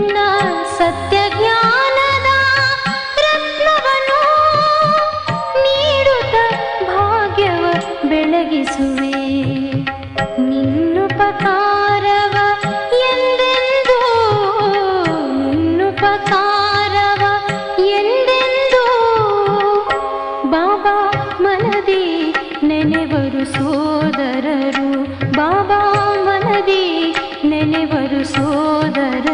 ನಿನ್ನ ಸತ್ಯ ಜ್ಞಾನದ ರತ್ನವನ್ನು ನೀಡುತ್ತ ಭಾಗ್ಯವ ಬೆಳಗಿಸುವೆ. ನಿನ್ನುಪಕಾರವ ಎಂದೆಂದೂ, ನಿನ್ನುಪಕಾರವ ಎಂದೆಂದೂ ಬಾಬಾ ಮನದಿ ನೆನೆವರು ಸೋದರರು. ಬಾಬಾ ಮನದಿ ನೆನೆವರು ಸೋದರರು.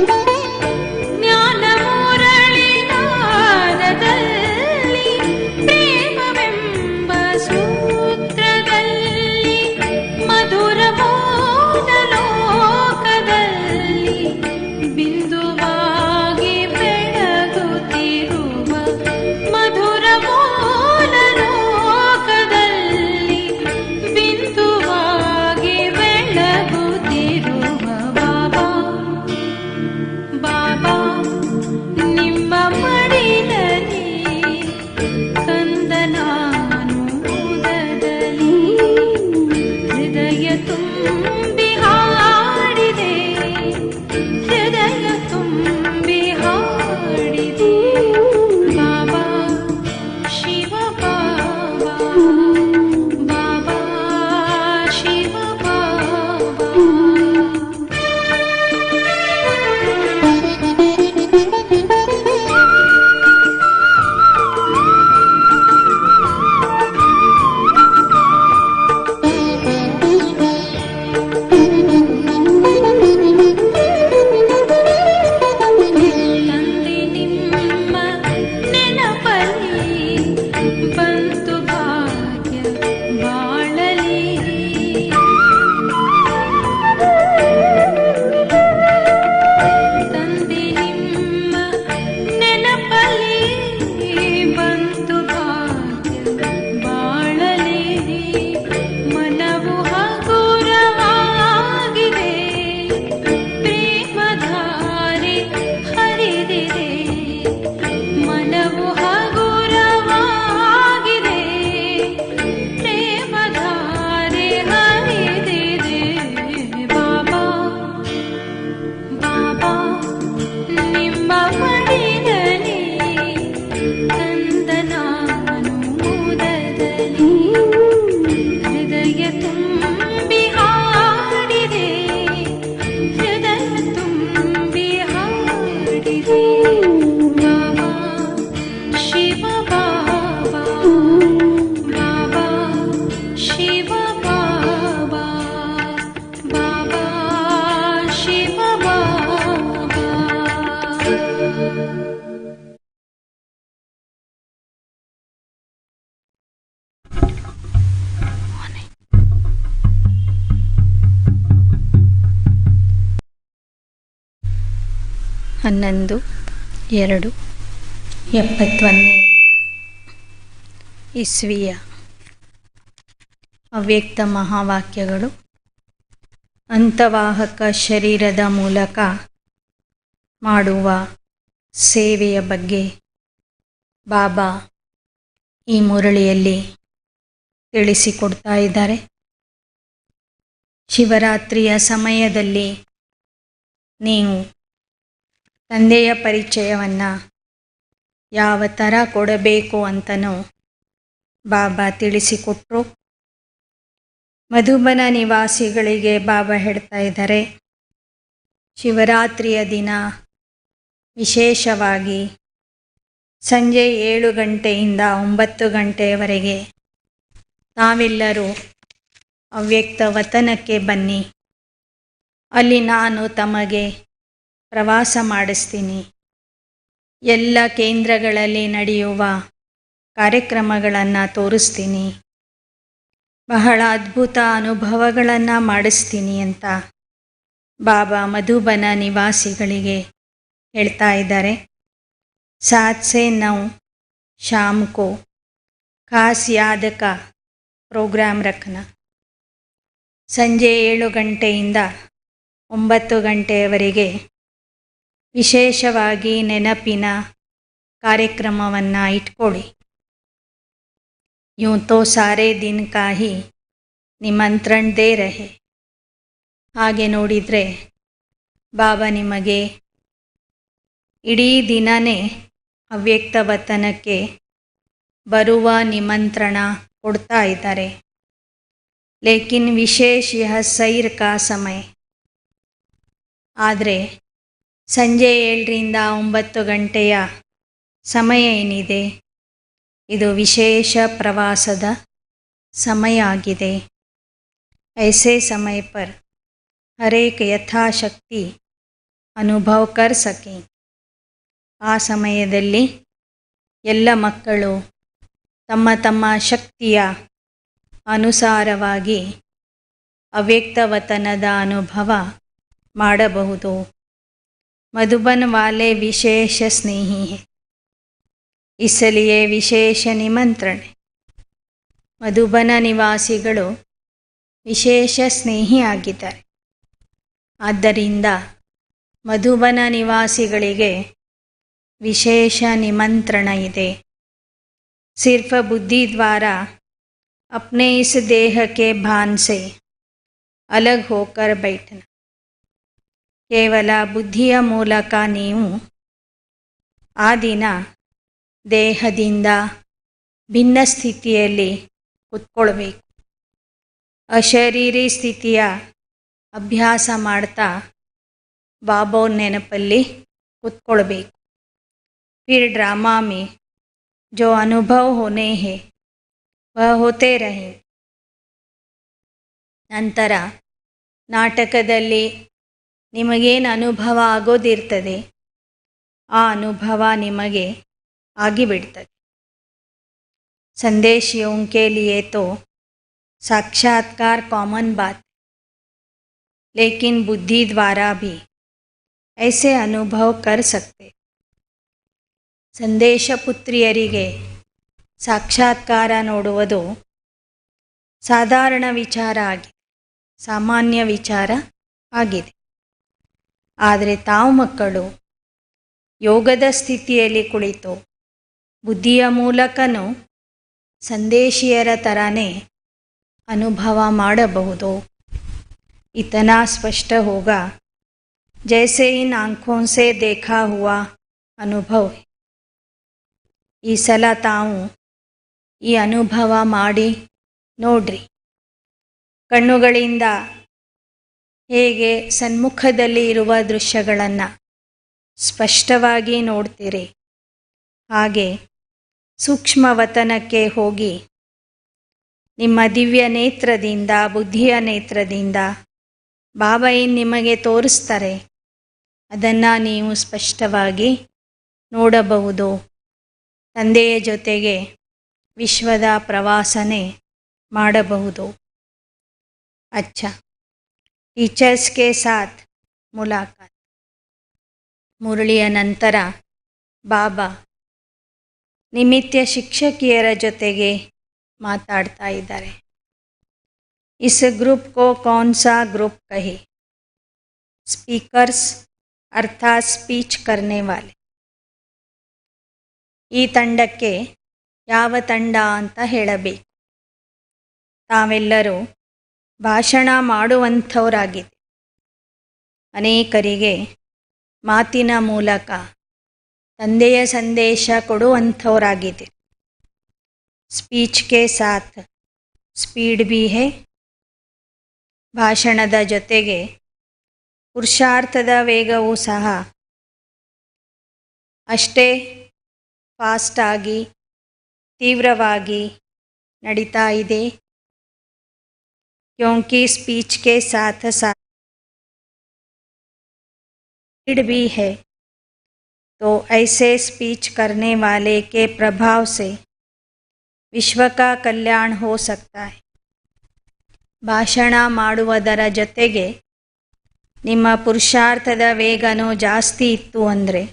ಜ್ಞಾನ ಮುರಳಿನಾದದಲ್ಲಿ ಪ್ರೇಮವೆಂಬ ಸೂತ್ರದಲ್ಲಿ ಮಧುರ ಮೋದ ಲೋಕದಲ್ಲಿ ಬಿಂದುವಾಗಿ ಬೆಳಗುತ್ತಿರುವ ಮಧುರ ಮೋದ ಲೋಕದಲ್ಲಿ ಬಿಂದುವಾಗಿ ಬೆಳಗುತ್ತಿರುವ ಬಾಬಾ ಬಾಬಾ ನಿಮ್ಮ ಮಡಿಲಲ್ಲಿ ಕಂದನಾನು ಮುದದಲ್ಲಿ ಹೃದಯ ತುಂಬಿ ಹಾಡಿದೆ ಹೃದಯ ತುಂಬಿ ಹಾಡಿದೆ ಬಾಬಾ ಶಿವ ಬಾಬಾ ಬಾಬಾ ಶಿವ ಬಾಬಾ. ತಂದೆ ನಿಮ್ಮ ನೆನಪಲ್ಲಿ ಬಂತು ಭಾಗ್ಯ ಬಾಳಲಿ ತಂದೆ ನಿಮ್ಮ ನೆನಪಲ್ಲಿ ಬಂತು ಭಾಗ್ಯ ಬಾಳಲಿ ಮನವು ಹಗುರವಾಗಿದೆ ಪ್ರೇಮಧಾರೆ ಹರಿದಿದೆ ಮನವು ಹಗುರವಾಗಿದೆ ಪ್ರೇಮಧಾರೆ ಹರಿದಿದೆ ಬಾಬಾ ಬಾಬಾ ನಿಮ್ಮ ಮಡಿಲಲ್ಲಿ ಕಂದನಾನು ಮುದದಲ್ಲಿ ಹೃದಯ ತುಂಬಿ ಹಾಡಿದೆ ಹೃದಯ ತುಂಬಿ ಹಾಡಿದೆ ಬಾಬಾ ಶಿವ ಬಾಬಾ ಬಾಬಾ ಶಿವ ಬಾಬಾ ಬಾಬಾ ಶಿವ ಬಾಬಾ. ಹನ್ನೊಂದು 2/71 ಇಸ್ವಿಯ ಅವ್ಯಕ್ತ ಮಹಾವಾಕ್ಯಗಳು. ಅಂತವಾಹಕ ಶರೀರದ ಮೂಲಕ ಮಾಡುವ ಸೇವೆಯ ಬಗ್ಗೆ ಬಾಬಾ ಈ ಮುರಳಿಯಲ್ಲಿ ತಿಳಿಸಿಕೊಡ್ತಾ ಇದ್ದಾರೆ. ಶಿವರಾತ್ರಿಯ ಸಮಯದಲ್ಲಿ ನೀವು ತಂದೆಯ ಪರಿಚಯವನ್ನು ಯಾವ ಥರ ಕೊಡಬೇಕು ಅಂತನೂ ಬಾಬಾ ತಿಳಿಸಿಕೊಟ್ರು. ಮಧುಬನ ನಿವಾಸಿಗಳಿಗೆ ಬಾಬಾ ಹೇಳ್ತಾ ಇದ್ದಾರೆ, ಶಿವರಾತ್ರಿಯ ದಿನ ವಿಶೇಷವಾಗಿ ಸಂಜೆ 7 ಗಂಟೆಯಿಂದ 9 ಗಂಟೆಯವರೆಗೆ ತಾವೆಲ್ಲರೂ ಅವ್ಯಕ್ತ ವತನಕ್ಕೆ ಬನ್ನಿ, ಅಲ್ಲಿ ನಾನು ತಮಗೆ ಪ್ರವಾಸ ಮಾಡಿಸ್ತೀನಿ. ಎಲ್ಲ ಕೇಂದ್ರಗಳಲ್ಲಿ ನಡೆಯುವ ಕಾರ್ಯಕ್ರಮಗಳನ್ನು ತೋರಿಸ್ತೀನಿ, ಬಹಳ ಅದ್ಭುತ ಅನುಭವಗಳನ್ನು ಮಾಡಿಸ್ತೀನಿ ಅಂತ ಬಾಬಾ ಮಧುಬನ ನಿವಾಸಿಗಳಿಗೆ ಹೇಳ್ತಾ ಇದ್ದಾರೆ. 7 से 9 शाम को खास याद का ಪ್ರೋಗ್ರಾಮ್ ರಖನಾ. ಸಂಜೆ 7 ಗಂಟೆಯಿಂದ 9 ಗಂಟೆಯವರೆಗೆ ವಿಶೇಷವಾಗಿ ನೆನಪಿನ ಕಾರ್ಯಕ್ರಮವನ್ನು ಇಟ್ಕೊಳ್ಳಿ. यूं तो सारे दिन का ही ನಿಮಂತ್ರಣ ದೇ ರಹೆ. ಹಾಗೆ ನೋಡಿದರೆ ಬಾಬಾ ನಿಮಗೆ ಇಡೀ ದಿನವೇ ಅವ್ಯಕ್ತ ವತನಕ್ಕೆ ಬರುವ ನಿಮಂತ್ರಣ ಕೊಡ್ತಾ ಇದ್ದಾರೆ. ಲೇಕಿನ್ ವಿಶೇಷ ಯಹ ಸೈರ್ ಕಾ ಸಮಯ. ಆದರೆ ಸಂಜೆ 7ರಿಂದ 9 ಗಂಟೆಯ ಸಮಯ ಏನಿದೆ, ಇದು ವಿಶೇಷ ಪ್ರವಾಸದ ಸಮಯ ಆಗಿದೆ. ऐसे समय पर हर एक यथाशक्ति ಅನುಭವ ಕರ್ ಸಕೆ. ಆ ಸಮಯದಲ್ಲಿ ಎಲ್ಲ ಮಕ್ಕಳು ತಮ್ಮ ತಮ್ಮ ಶಕ್ತಿಯ ಅನುಸಾರವಾಗಿ ಅವ್ಯಕ್ತವತನದ ಅನುಭವ ಮಾಡಬಹುದು. मधुबन वाले विशेष स्नेही हैं, इसलिए विशेष निमंत्रण है. ಮಧುಬನ ನಿವಾಸಿಗಳು ವಿಶೇಷ ಸ್ನೇಹಿಯಾಗಿದ್ದಾರೆ. ಆದ್ದರಿಂದ ಮಧುಬನ ನಿವಾಸಿಗಳಿಗೆ ವಿಶೇಷ ನಿಮಂತ್ರಣ ಇದೆ. सिर्फ बुद्धि द्वारा अपने इस देह के भान से अलग होकर बैठना. ಕೇವಲ ಬುದ್ಧಿಯ ಮೂಲಕ ನೀವು ಆ ದಿನ ದೇಹದಿಂದ ಭಿನ್ನ ಸ್ಥಿತಿಯಲ್ಲಿ ಕೂತ್ಕೊಳ್ಬೇಕು. ಅಶರೀರಿ ಸ್ಥಿತಿಯ ಅಭ್ಯಾಸ ಮಾಡ್ತಾ ಬಾಬಾ ನೆನಪಲ್ಲಿ ಕೂತ್ಕೊಳ್ಬೇಕು. फिर ड्रामा में जो अनुभव होने हैं वह होते रहे. ನಂತರ ನಾಟಕದಲ್ಲಿ ನಿಮಗೇನು ಅನುಭವ ಆಗೋದಿರ್ತದೆ ಆ ಅನುಭವ ನಿಮಗೆ ಆಗಿಬಿಡ್ತದೆ. संदेशियों के लिए तो साक्षात्कार कॉमन बात, लेकिन बुद्धि द्वारा भी ऐसे अनुभव कर सकते. ಸಂದೇಶ ಪುತ್ರಿಯರಿಗೆ ಸಾಕ್ಷಾತ್ಕಾರ ನೋಡುವುದು ಸಾಧಾರಣ ವಿಚಾರ ಆಗಿದೆ, ಸಾಮಾನ್ಯ ವಿಚಾರ ಆಗಿದೆ. ಆದರೆ ತಾವು ಮಕ್ಕಳು ಯೋಗದ ಸ್ಥಿತಿಯಲ್ಲಿ ಕುಳಿತು ಬುದ್ಧಿಯ ಮೂಲಕನೂ ಸಂದೇಶಿಯರ ಥರನೇ ಅನುಭವ ಮಾಡಬಹುದು. इतना स्पष्ट होगा जैसे इन आँखों से देखा हुआ अनुभव है. ಈ ಸಲ ತಾವು ಈ ಅನುಭವ ಮಾಡಿ ನೋಡ್ರಿ. ಕಣ್ಣುಗಳಿಂದ ಹೇಗೆ ಸನ್ಮುಖದಲ್ಲಿ ಇರುವ ದೃಶ್ಯಗಳನ್ನು ಸ್ಪಷ್ಟವಾಗಿ ನೋಡ್ತೀರಿ, ಹಾಗೆ ಸೂಕ್ಷ್ಮವತನಕ್ಕೆ ಹೋಗಿ ನಿಮ್ಮ ದಿವ್ಯ ನೇತ್ರದಿಂದ, ಬುದ್ಧಿಯ ನೇತ್ರದಿಂದ ಬಾಬಾ ಏನು ನಿಮಗೆ ತೋರಿಸ್ತಾರೆ ಅದನ್ನು ನೀವು ಸ್ಪಷ್ಟವಾಗಿ ನೋಡಬಹುದು. ತಂದೆಯ ಜೊತೆಗೆ ವಿಶ್ವದ ಪ್ರವಾಸನೆ ಮಾಡಬಹುದು. अच्छा, टीचर्स के साथ मुलाकात. ಮುರಳಿಯ ನಂತರ ಬಾಬಾ ನಿಮಿತ್ಯ ಶಿಕ್ಷಕಿಯರ ಜೊತೆಗೆ ಮಾತಾಡ್ತಾ ಇದ್ದಾರೆ. इस ग्रुप को कौन सा ग्रुप कहे? स्पीकर्स अर्थात स्पीच करने वाले. ಈ ತಂಡಕ್ಕೆ ಯಾವ ತಂಡ ಅಂತ ಹೇಳಬೇಕು. ತಾವೆಲ್ಲರೂ ಭಾಷಣ ಮಾಡುವಂಥವರಾಗಿದೆ. ಅನೇಕರಿಗೆ ಮಾತಿನ ಮೂಲಕ ತಂದೆಯ ಸಂದೇಶ ಕೊಡುವಂಥವರಾಗಿದೆ. ಸ್ಪೀಚ್ ಕೆ ಸಾಥ್ ಸ್ಪೀಡ್ ಬಿ ಹೇ. ಭಾಷಣದ ಜೊತೆಗೆ ಪುರುಷಾರ್ಥದ ವೇಗವೂ ಸಹ ಅಷ್ಟೇ ಫಾಸ್ಟಾಗಿ ತೀವ್ರವಾಗಿ ನಡೀತಾ ಇದೆ. क्योंकि स्पीच के साथ साथ स्पीड भी है, तो ऐसे स्पीच करने वाले के प्रभाव से विश्व का कल्याण हो सकता है. ಭಾಷಣ ಮಾಡುವುದರ ಜೊತೆಗೆ ನಿಮ್ಮ ಪುರುಷಾರ್ಥದ ವೇಗನೂ ಜಾಸ್ತಿ ಇತ್ತು ಅಂದರೆ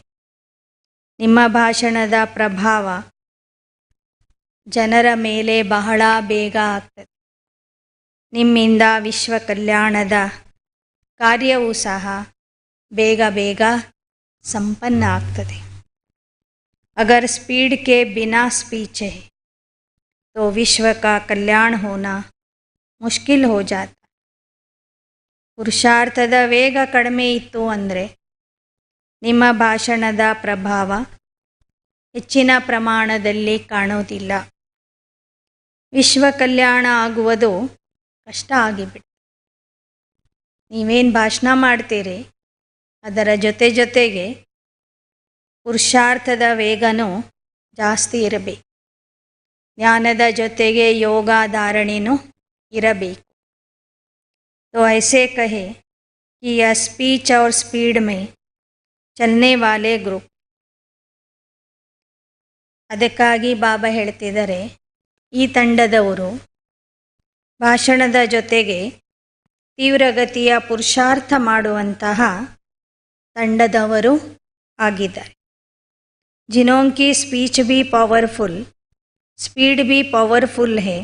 ನಿಮ್ಮ ಭಾಷಣದ ಪ್ರಭಾವ ಜನರ ಮೇಲೆ ಬಹಳ ಬೇಗ ಆಗ್ತದೆ. ನಿಮ್ಮಿಂದ ವಿಶ್ವ ಕಲ್ಯಾಣದ ಕಾರ್ಯವೂ ಸಹ ಬೇಗ ಬೇಗ ಸಂಪನ್ನ ಆಗ್ತದೆ. अगर स्पीड के बिना स्पीच है तो विश्व का कल्याण होना मुश्किल हो जाता. ಪುರುಷಾರ್ಥದ ವೇಗ ಕಡಿಮೆ ಇತ್ತು ಅಂದರೆ ನಿಮ್ಮ ಭಾಷಣದ ಪ್ರಭಾವ ಹೆಚ್ಚಿನ ಪ್ರಮಾಣದಲ್ಲಿ ಕಾಣೋದಿಲ್ಲ. ವಿಶ್ವ ಕಲ್ಯಾಣ ಆಗುವುದು ಕಷ್ಟ ಆಗಿಬಿಡ್ತು. ನೀವೇನು ಭಾಷಣ ಮಾಡ್ತೀರಿ ಅದರ ಜೊತೆ ಜೊತೆಗೆ ಪುರುಷಾರ್ಥದ ವೇಗನೂ ಜಾಸ್ತಿ ಇರಬೇಕು. ಜ್ಞಾನದ ಜೊತೆಗೆ ಯೋಗ ಧಾರಣೆನೂ ಇರಬೇಕು. तो ऐसे कहे कि यह स्पीच और स्पीड में ಚಲನೆ ವಾಲೆ ಗ್ರೂಪ್. ಅದಕ್ಕಾಗಿ ಬಾಬಾ ಹೇಳ್ತಿದ್ದಾರೆ, ಈ ತಂಡದವರು ಭಾಷಣದ ಜೊತೆಗೆ ತೀವ್ರಗತಿಯ ಪುರುಷಾರ್ಥ ಮಾಡುವಂತಹ ತಂಡದವರು ಆಗಿದ್ದಾರೆ. ಜಿನೋಂಕಿ ಸ್ಪೀಚ್ भी पावरफुल, स्पीड भी पावरफुल है,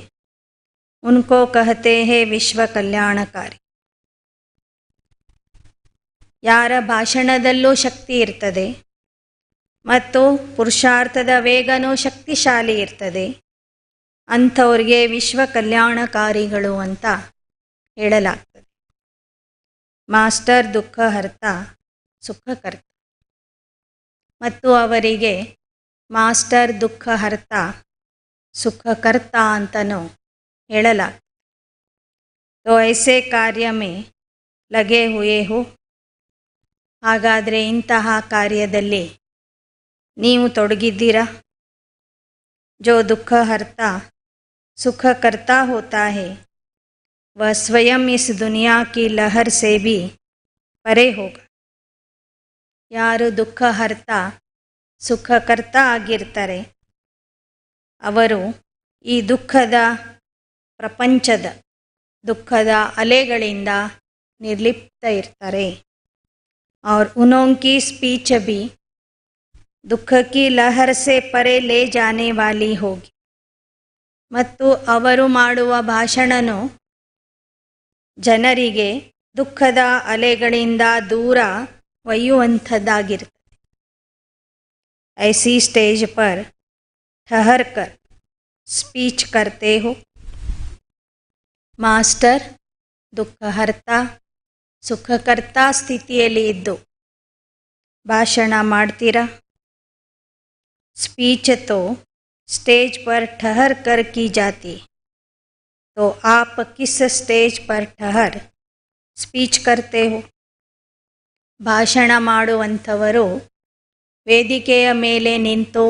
उनको कहते हैं ವಿಶ್ವ ಕಲ್ಯಾಣಕಾರಿ. ಯಾರ ಭಾಷಣದಲ್ಲೂ ಶಕ್ತಿ ಇರ್ತದೆ ಮತ್ತು ಪುರುಷಾರ್ಥದ ವೇಗನೂ ಶಕ್ತಿಶಾಲಿ ಇರ್ತದೆ, ಅಂಥವ್ರಿಗೆ ವಿಶ್ವ ಕಲ್ಯಾಣಕಾರಿಗಳು ಅಂತ ಹೇಳಲಾಗ್ತದೆ. ಮಾಸ್ಟರ್ ದುಃಖಹರ್ತ ಸುಖಕರ್ತ ಮತ್ತು ಅವರಿಗೆ ಮಾಸ್ಟರ್ ದುಃಖಹರ್ತ ಸುಖಕರ್ತ ಅಂತಲೂ ಹೇಳಲಾಗ್ತದೆ. तो ऐसे कार्य में लगे हुए हो, ಹಾಗಾದರೆ ಇಂತಹ ಕಾರ್ಯದಲ್ಲಿ ನೀವು ತೊಡಗಿದ್ದೀರಾ? जो दुःखहर्ता सुखकर्ता होता है वह स्वयं इस दुनिया की लहर से भी परे होगा. ಯಾರು ದುಃಖಹರ್ತ ಸುಖಕರ್ತ ಆಗಿರ್ತಾರೆ ಅವರು ಈ ದುಃಖದ ಪ್ರಪಂಚದ ದುಃಖದ ಅಲೆಗಳಿಂದ ನಿರ್ಲಿಪ್ತ ಇರ್ತಾರೆ. और उनकी स्पीच भी दुख की लहर से परे ले जाने वाली होगी. ಮತ್ತು ಅವರು ಮಾಡುವ ಭಾಷಣನು ಜನರಿಗೆ ದುಃಖದ ಅಲೆಗಳಿಂದ ದೂರ ಒಯ್ಯುವಂಥದ್ದಾಗಿರ್ತದೆ. ऐसी स्टेज पर ठहर कर स्पीच करते हो. ಮಾಸ್ಟರ್ ದುಃಖಹರ್ತ ಸುಖಕರ್ತ ಸ್ಥಿತಿಯಲ್ಲಿ ಇದ್ದು ಭಾಷಣ ಮಾಡ್ತೀರಾ? स्पीच तो स्टेज पर ठहर कर की जाती, तो आप किस स्टेज पर ठहर स्पीच करते हो? ಭಾಷಣ ಮಾಡುವಂಥವರು ವೇದಿಕೆಯ ಮೇಲೆ ನಿಂತು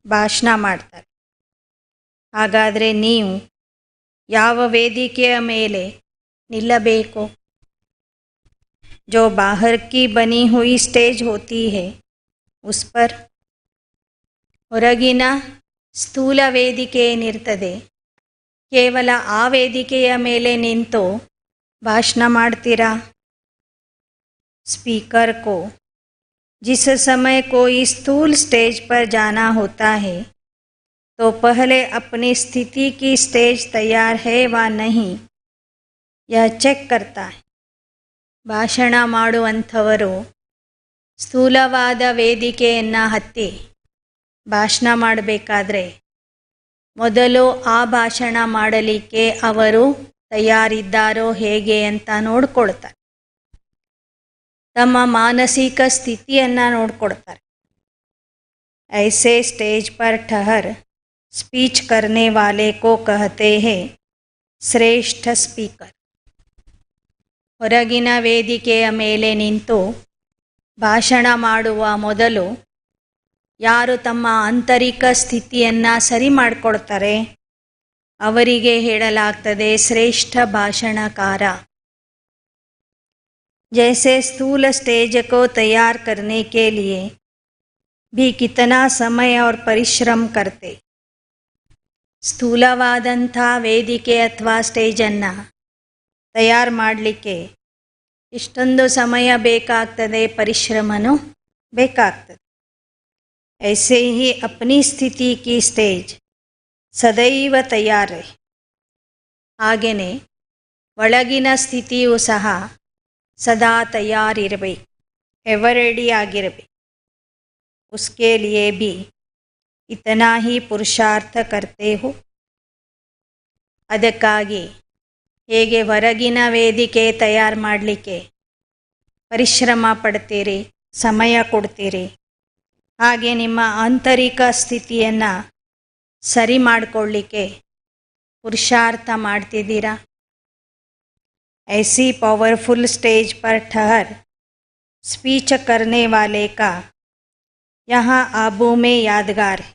ಭಾಷಣ ಮಾಡ್ತಾರೆ. ಹಾಗಾದರೆ ನೀವು ಯಾವ ವೇದಿಕೆಯ ಮೇಲೆ ನಿಲ್ಲಬೇಕು? जो बाहर की बनी हुई स्टेज होती है उस पर. ಹೊರಗಿನ ಸ್ಥೂಲ ವೇದಿಕೆ ಏನಿರ್ತದೆ ಕೇವಲ ಆ ವೇದಿಕೆಯ ಮೇಲೆ ನಿಂತು ಭಾಷಣ ಮಾಡ್ತೀರಾ? स्पीकर को जिस समय कोई स्थूल स्टेज पर जाना होता है तो पहले अपनी स्थिति की स्टेज तैयार है व नहीं यह चेक करता है. ಭಾಷಣ ಮಾಡುವಂಥವರು ಸ್ಥೂಲವಾದ ವೇದಿಕೆಯನ್ನು ಹತ್ತಿ ಭಾಷಣ ಮಾಡಬೇಕಾದ್ರೆ ಮೊದಲು ಆ ಭಾಷಣ ಮಾಡಲಿಕ್ಕೆ ಅವರು ತಯಾರಿದ್ದಾರೋ ಹೇಗೆ ಅಂತ ನೋಡ್ಕೊಳ್ತಾರೆ. ತಮ್ಮ ಮಾನಸಿಕ ಸ್ಥಿತಿಯನ್ನು ನೋಡ್ಕೊಳ್ತಾರೆ. ऐसे स्टेज पर ठहर स्पीच करने वाले को कहते हैं श्रेष्ठ स्पीकर. ಹೊರಗಿನ ವೇದಿಕೆಯ ಮೇಲೆ ನಿಂತು ಭಾಷಣ ಮಾಡುವ ಮೊದಲು ಯಾರು ತಮ್ಮ ಆಂತರಿಕ ಸ್ಥಿತಿಯನ್ನು ಸರಿ ಮಾಡಿಕೊಳ್ತಾರೆ ಅವರಿಗೆ ಹೇಳಲಾಗ್ತದೆ ಶ್ರೇಷ್ಠ ಭಾಷಣಕಾರ. जैसे स्थूल स्टेज को तैयार करने के लिए भी कितना समय और परिश्रम करते. ಸ್ಥೂಲವಾದಂಥ ವೇದಿಕೆ ಅಥವಾ ಸ್ಟೇಜನ್ನು ತಯಾರು ಮಾಡಲಿಕ್ಕೆ ಇಷ್ಟೊಂದು ಸಮಯ ಬೇಕಾಗ್ತದೆ, ಪರಿಶ್ರಮನೂ ಬೇಕಾಗ್ತದೆ. ऐसे ही अपनी स्थिति की स्टेज ಸದೈವ ತಯಾರ. ಹಾಗೆಯೇ ಒಳಗಿನ ಸ್ಥಿತಿಯೂ ಸಹ ಸದಾ ತಯಾರಿರಬೇಕು, ಎವರ್ ರೆಡಿ ಆಗಿರಬೇಕು. उसके लिए भी इतना ही पुरुषार्थ करते हो. ಅದಕ್ಕಾಗಿ ಹೇಗೆ ಹೊರಗಿನ ವೇದಿಕೆ ತಯಾರು ಮಾಡಲಿಕ್ಕೆ ಪರಿಶ್ರಮ ಪಡ್ತೀರಿ, ಸಮಯ ಕೊಡ್ತೀರಿ, ಹಾಗೆ ನಿಮ್ಮ ಆಂತರಿಕ ಸ್ಥಿತಿಯನ್ನು ಸರಿ ಮಾಡಿಕೊಳ್ಳಿಕ್ಕೆ ಪುರುಷಾರ್ಥ ಮಾಡ್ತಿದ್ದೀರಾ. ऐसी पावरफुल स्टेज पर ठहर स्पीच करने वाले का यहाँ आबू में यादगार है.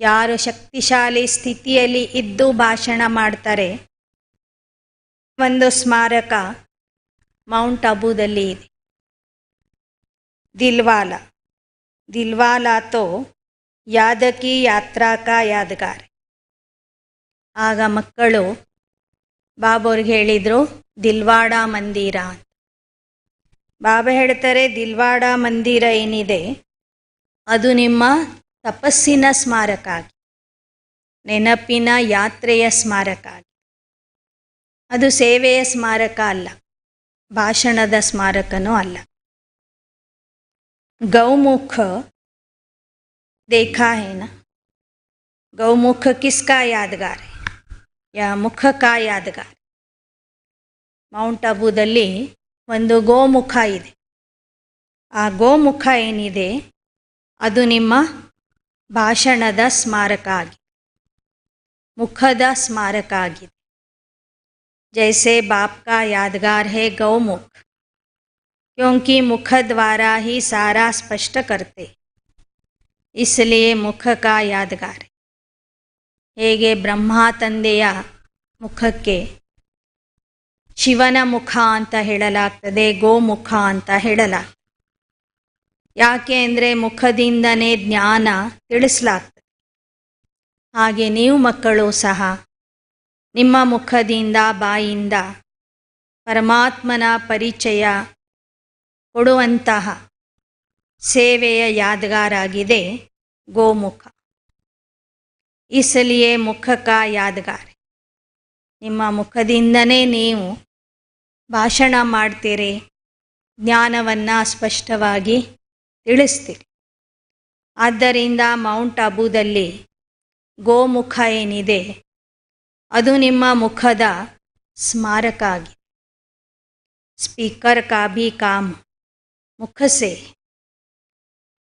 ಯಾರು ಶಕ್ತಿಶಾಲಿ ಸ್ಥಿತಿಯಲ್ಲಿ ಇದ್ದು ಭಾಷಣ ಮಾಡ್ತಾರೆ ಒಂದು ಸ್ಮಾರಕ ಮೌಂಟ್ ಅಬೂದಲ್ಲಿ ಇದೆ. दिलवाला, दिलवाला तो याद की यात्रा का यादगार. ಆಗ ಮಕ್ಕಳು ಬಾಬವ್ರಿಗೆ ಹೇಳಿದರು ದಿಲ್ವಾಡ ಮಂದಿರ ಅಂತ. ಬಾಬಾ ಹೇಳ್ತಾರೆ ದಿಲ್ವಾಡ ಮಂದಿರ ಏನಿದೆ ಅದು ನಿಮ್ಮ ತಪಸ್ಸಿನ ಸ್ಮಾರಕ ಆಗಿ, ನೆನಪಿನ ಯಾತ್ರೆಯ ಸ್ಮಾರಕ ಆಗಿ. ಅದು ಸೇವೆಯ ಸ್ಮಾರಕ ಅಲ್ಲ, ಭಾಷಣದ ಸ್ಮಾರಕನೂ ಅಲ್ಲ. गौमुख देखा है ना, गौमुख किसका यादगार है या मुख का यादगार. ಮೌಂಟ್ ಅಬುದಲ್ಲಿ ಒಂದು ಗೋಮುಖ ಇದೆ. ಆ ಗೋಮುಖ ಏನಿದೆ ಅದು ನಿಮ್ಮ ಭಾಷಣದ ಸ್ಮಾರಕ ಆಗಿದೆ, ಮುಖದ ಸ್ಮಾರಕ ಆಗಿದೆ. ಜೈಸೆ ಬಾಪ್ ಕಾ ಯಾದಗಾರ್ ಹೇ ಗೌಮುಖ, क्योंकि मुख द्वारा ही सारा स्पष्ट करते, इसलिए मुख का यादगार. ಹೇಗೆ ಬ್ರಹ್ಮ ತಂದೆಯ ಮುಖಕ್ಕೆ ಶಿವನ ಮುಖ ಅಂತ ಹೇಳಲಾಗ್ತದೆ, ಗೋಮುಖ ಅಂತ ಹೇಳಲಾಗ್ತದೆ. ಯಾಕೆ ಅಂದರೆ ಮುಖದಿಂದನೇ ಜ್ಞಾನ ತಿಳಿಸಲಾಗ್ತದೆ. ಹಾಗೆ ನೀವು ಮಕ್ಕಳು ಸಹ ನಿಮ್ಮ ಮುಖದಿಂದ ಬಾಯಿಂದ ಪರಮಾತ್ಮನ ಪರಿಚಯ ಕೊಡುವಂತಹ ಸೇವೆಯ ಯಾದಗಾರಾಗಿದೆ ಗೋಮುಖ. ಇಸಲಿಯೇ ಮುಖ ಕಾ ಯಾದಗಾರ್. ನಿಮ್ಮ ಮುಖದಿಂದನೇ ನೀವು ಭಾಷಣ ಮಾಡ್ತೀರಿ, ಜ್ಞಾನವನ್ನು ಸ್ಪಷ್ಟವಾಗಿ ತಿಳಿಸ್ತೀರಿ. ಆದ್ದರಿಂದ ಮೌಂಟ್ ಅಬುದಲ್ಲಿ ಗೋಮುಖ ಏನಿದೆ ಅದು ನಿಮ್ಮ ಮುಖದ ಸ್ಮಾರಕ ಆಗಿದೆ. ಸ್ಪೀಕರ್ ಕಾ ಭಿ ಕಾಮ್ मुख से,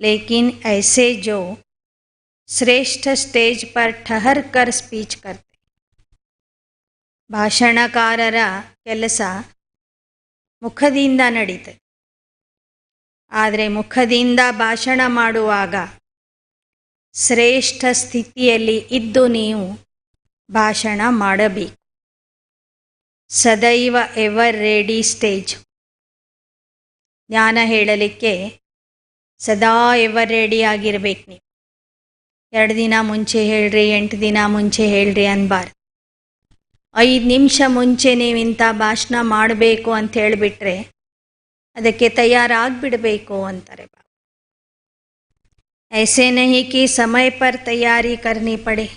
लेकिन ऐसे जो श्रेष्ठ स्टेज पर ठहर कर स्पीच करते, ಭಾಷಣಕಾರರ ಕೆಲಸ ಮುಖದಿಂದ ನಡೀತದೆ. ಆದರೆ ಮುಖದಿಂದ ಭಾಷಣ ಮಾಡುವಾಗ ಶ್ರೇಷ್ಠ ಸ್ಥಿತಿಯಲ್ಲಿ ಇದ್ದು ನೀವು ಭಾಷಣ ಮಾಡಬೇಕು. ಸದೈವ ಎವರ್ ರೆಡಿ ಸ್ಟೇಜ್. ಜ್ಞಾನ ಹೇಳಲಿಕ್ಕೆ ಸದಾ ಎವರ್ ರೆಡಿ ಆಗಿರ್ಬೇಕು ನೀವು. 2 ದಿನ ಮುಂಚೆ ಹೇಳ್ರಿ, 8 ದಿನ ಮುಂಚೆ ಹೇಳ್ರಿ ಅನ್ಬಾರ್ದು. 5 ನಿಮಿಷ ಮುಂಚೆ ನೀವು ಇಂಥ ಭಾಷಣ ಮಾಡಬೇಕು ಅಂತ ಹೇಳಿಬಿಟ್ರೆ ಅದಕ್ಕೆ ತಯಾರಾಗಿಬಿಡಬೇಕು ಅಂತಾರೆ ಬಾಬಾ. ऐसे नहीं कि समय पर तैयारी करनी पड़े.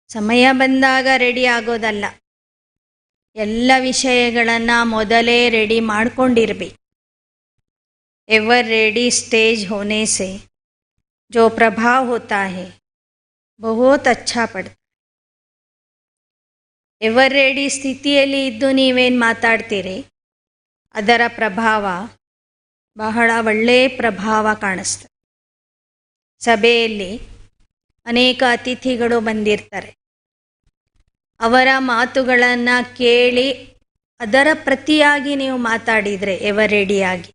ಸಮಯ ಬಂದಾಗ ರೆಡಿ ಆಗೋದಲ್ಲ, ಎಲ್ಲ ವಿಷಯಗಳನ್ನು ಮೊದಲೇ ರೆಡಿ ಮಾಡ್ಕೊಂಡಿರ್ಬೇಕು. एवर रेडी स्टेज होने से जो प्रभाव होता है बहुत अच्छा पड़ता है. ಎವರ್ ರೆಡಿ ಸ್ಥಿತಿಯಲ್ಲಿ ಇದ್ದು ನೀವೇನು ಮಾತಾಡ್ತೀರಿ ಅದರ ಪ್ರಭಾವ ಬಹಳ ಒಳ್ಳೆಯ ಪ್ರಭಾವ ಕಾಣಿಸ್ತದೆ. ಸಭೆಯಲ್ಲಿ ಅನೇಕ ಅತಿಥಿಗಳು ಬಂದಿರ್ತಾರೆ. ಅವರ ಮಾತುಗಳನ್ನು ಕೇಳಿ ಅದರ ಪ್ರತಿಯಾಗಿ ನೀವು ಮಾತಾಡಿದರೆ ಎವರ್ ರೆಡಿಯಾಗಿ,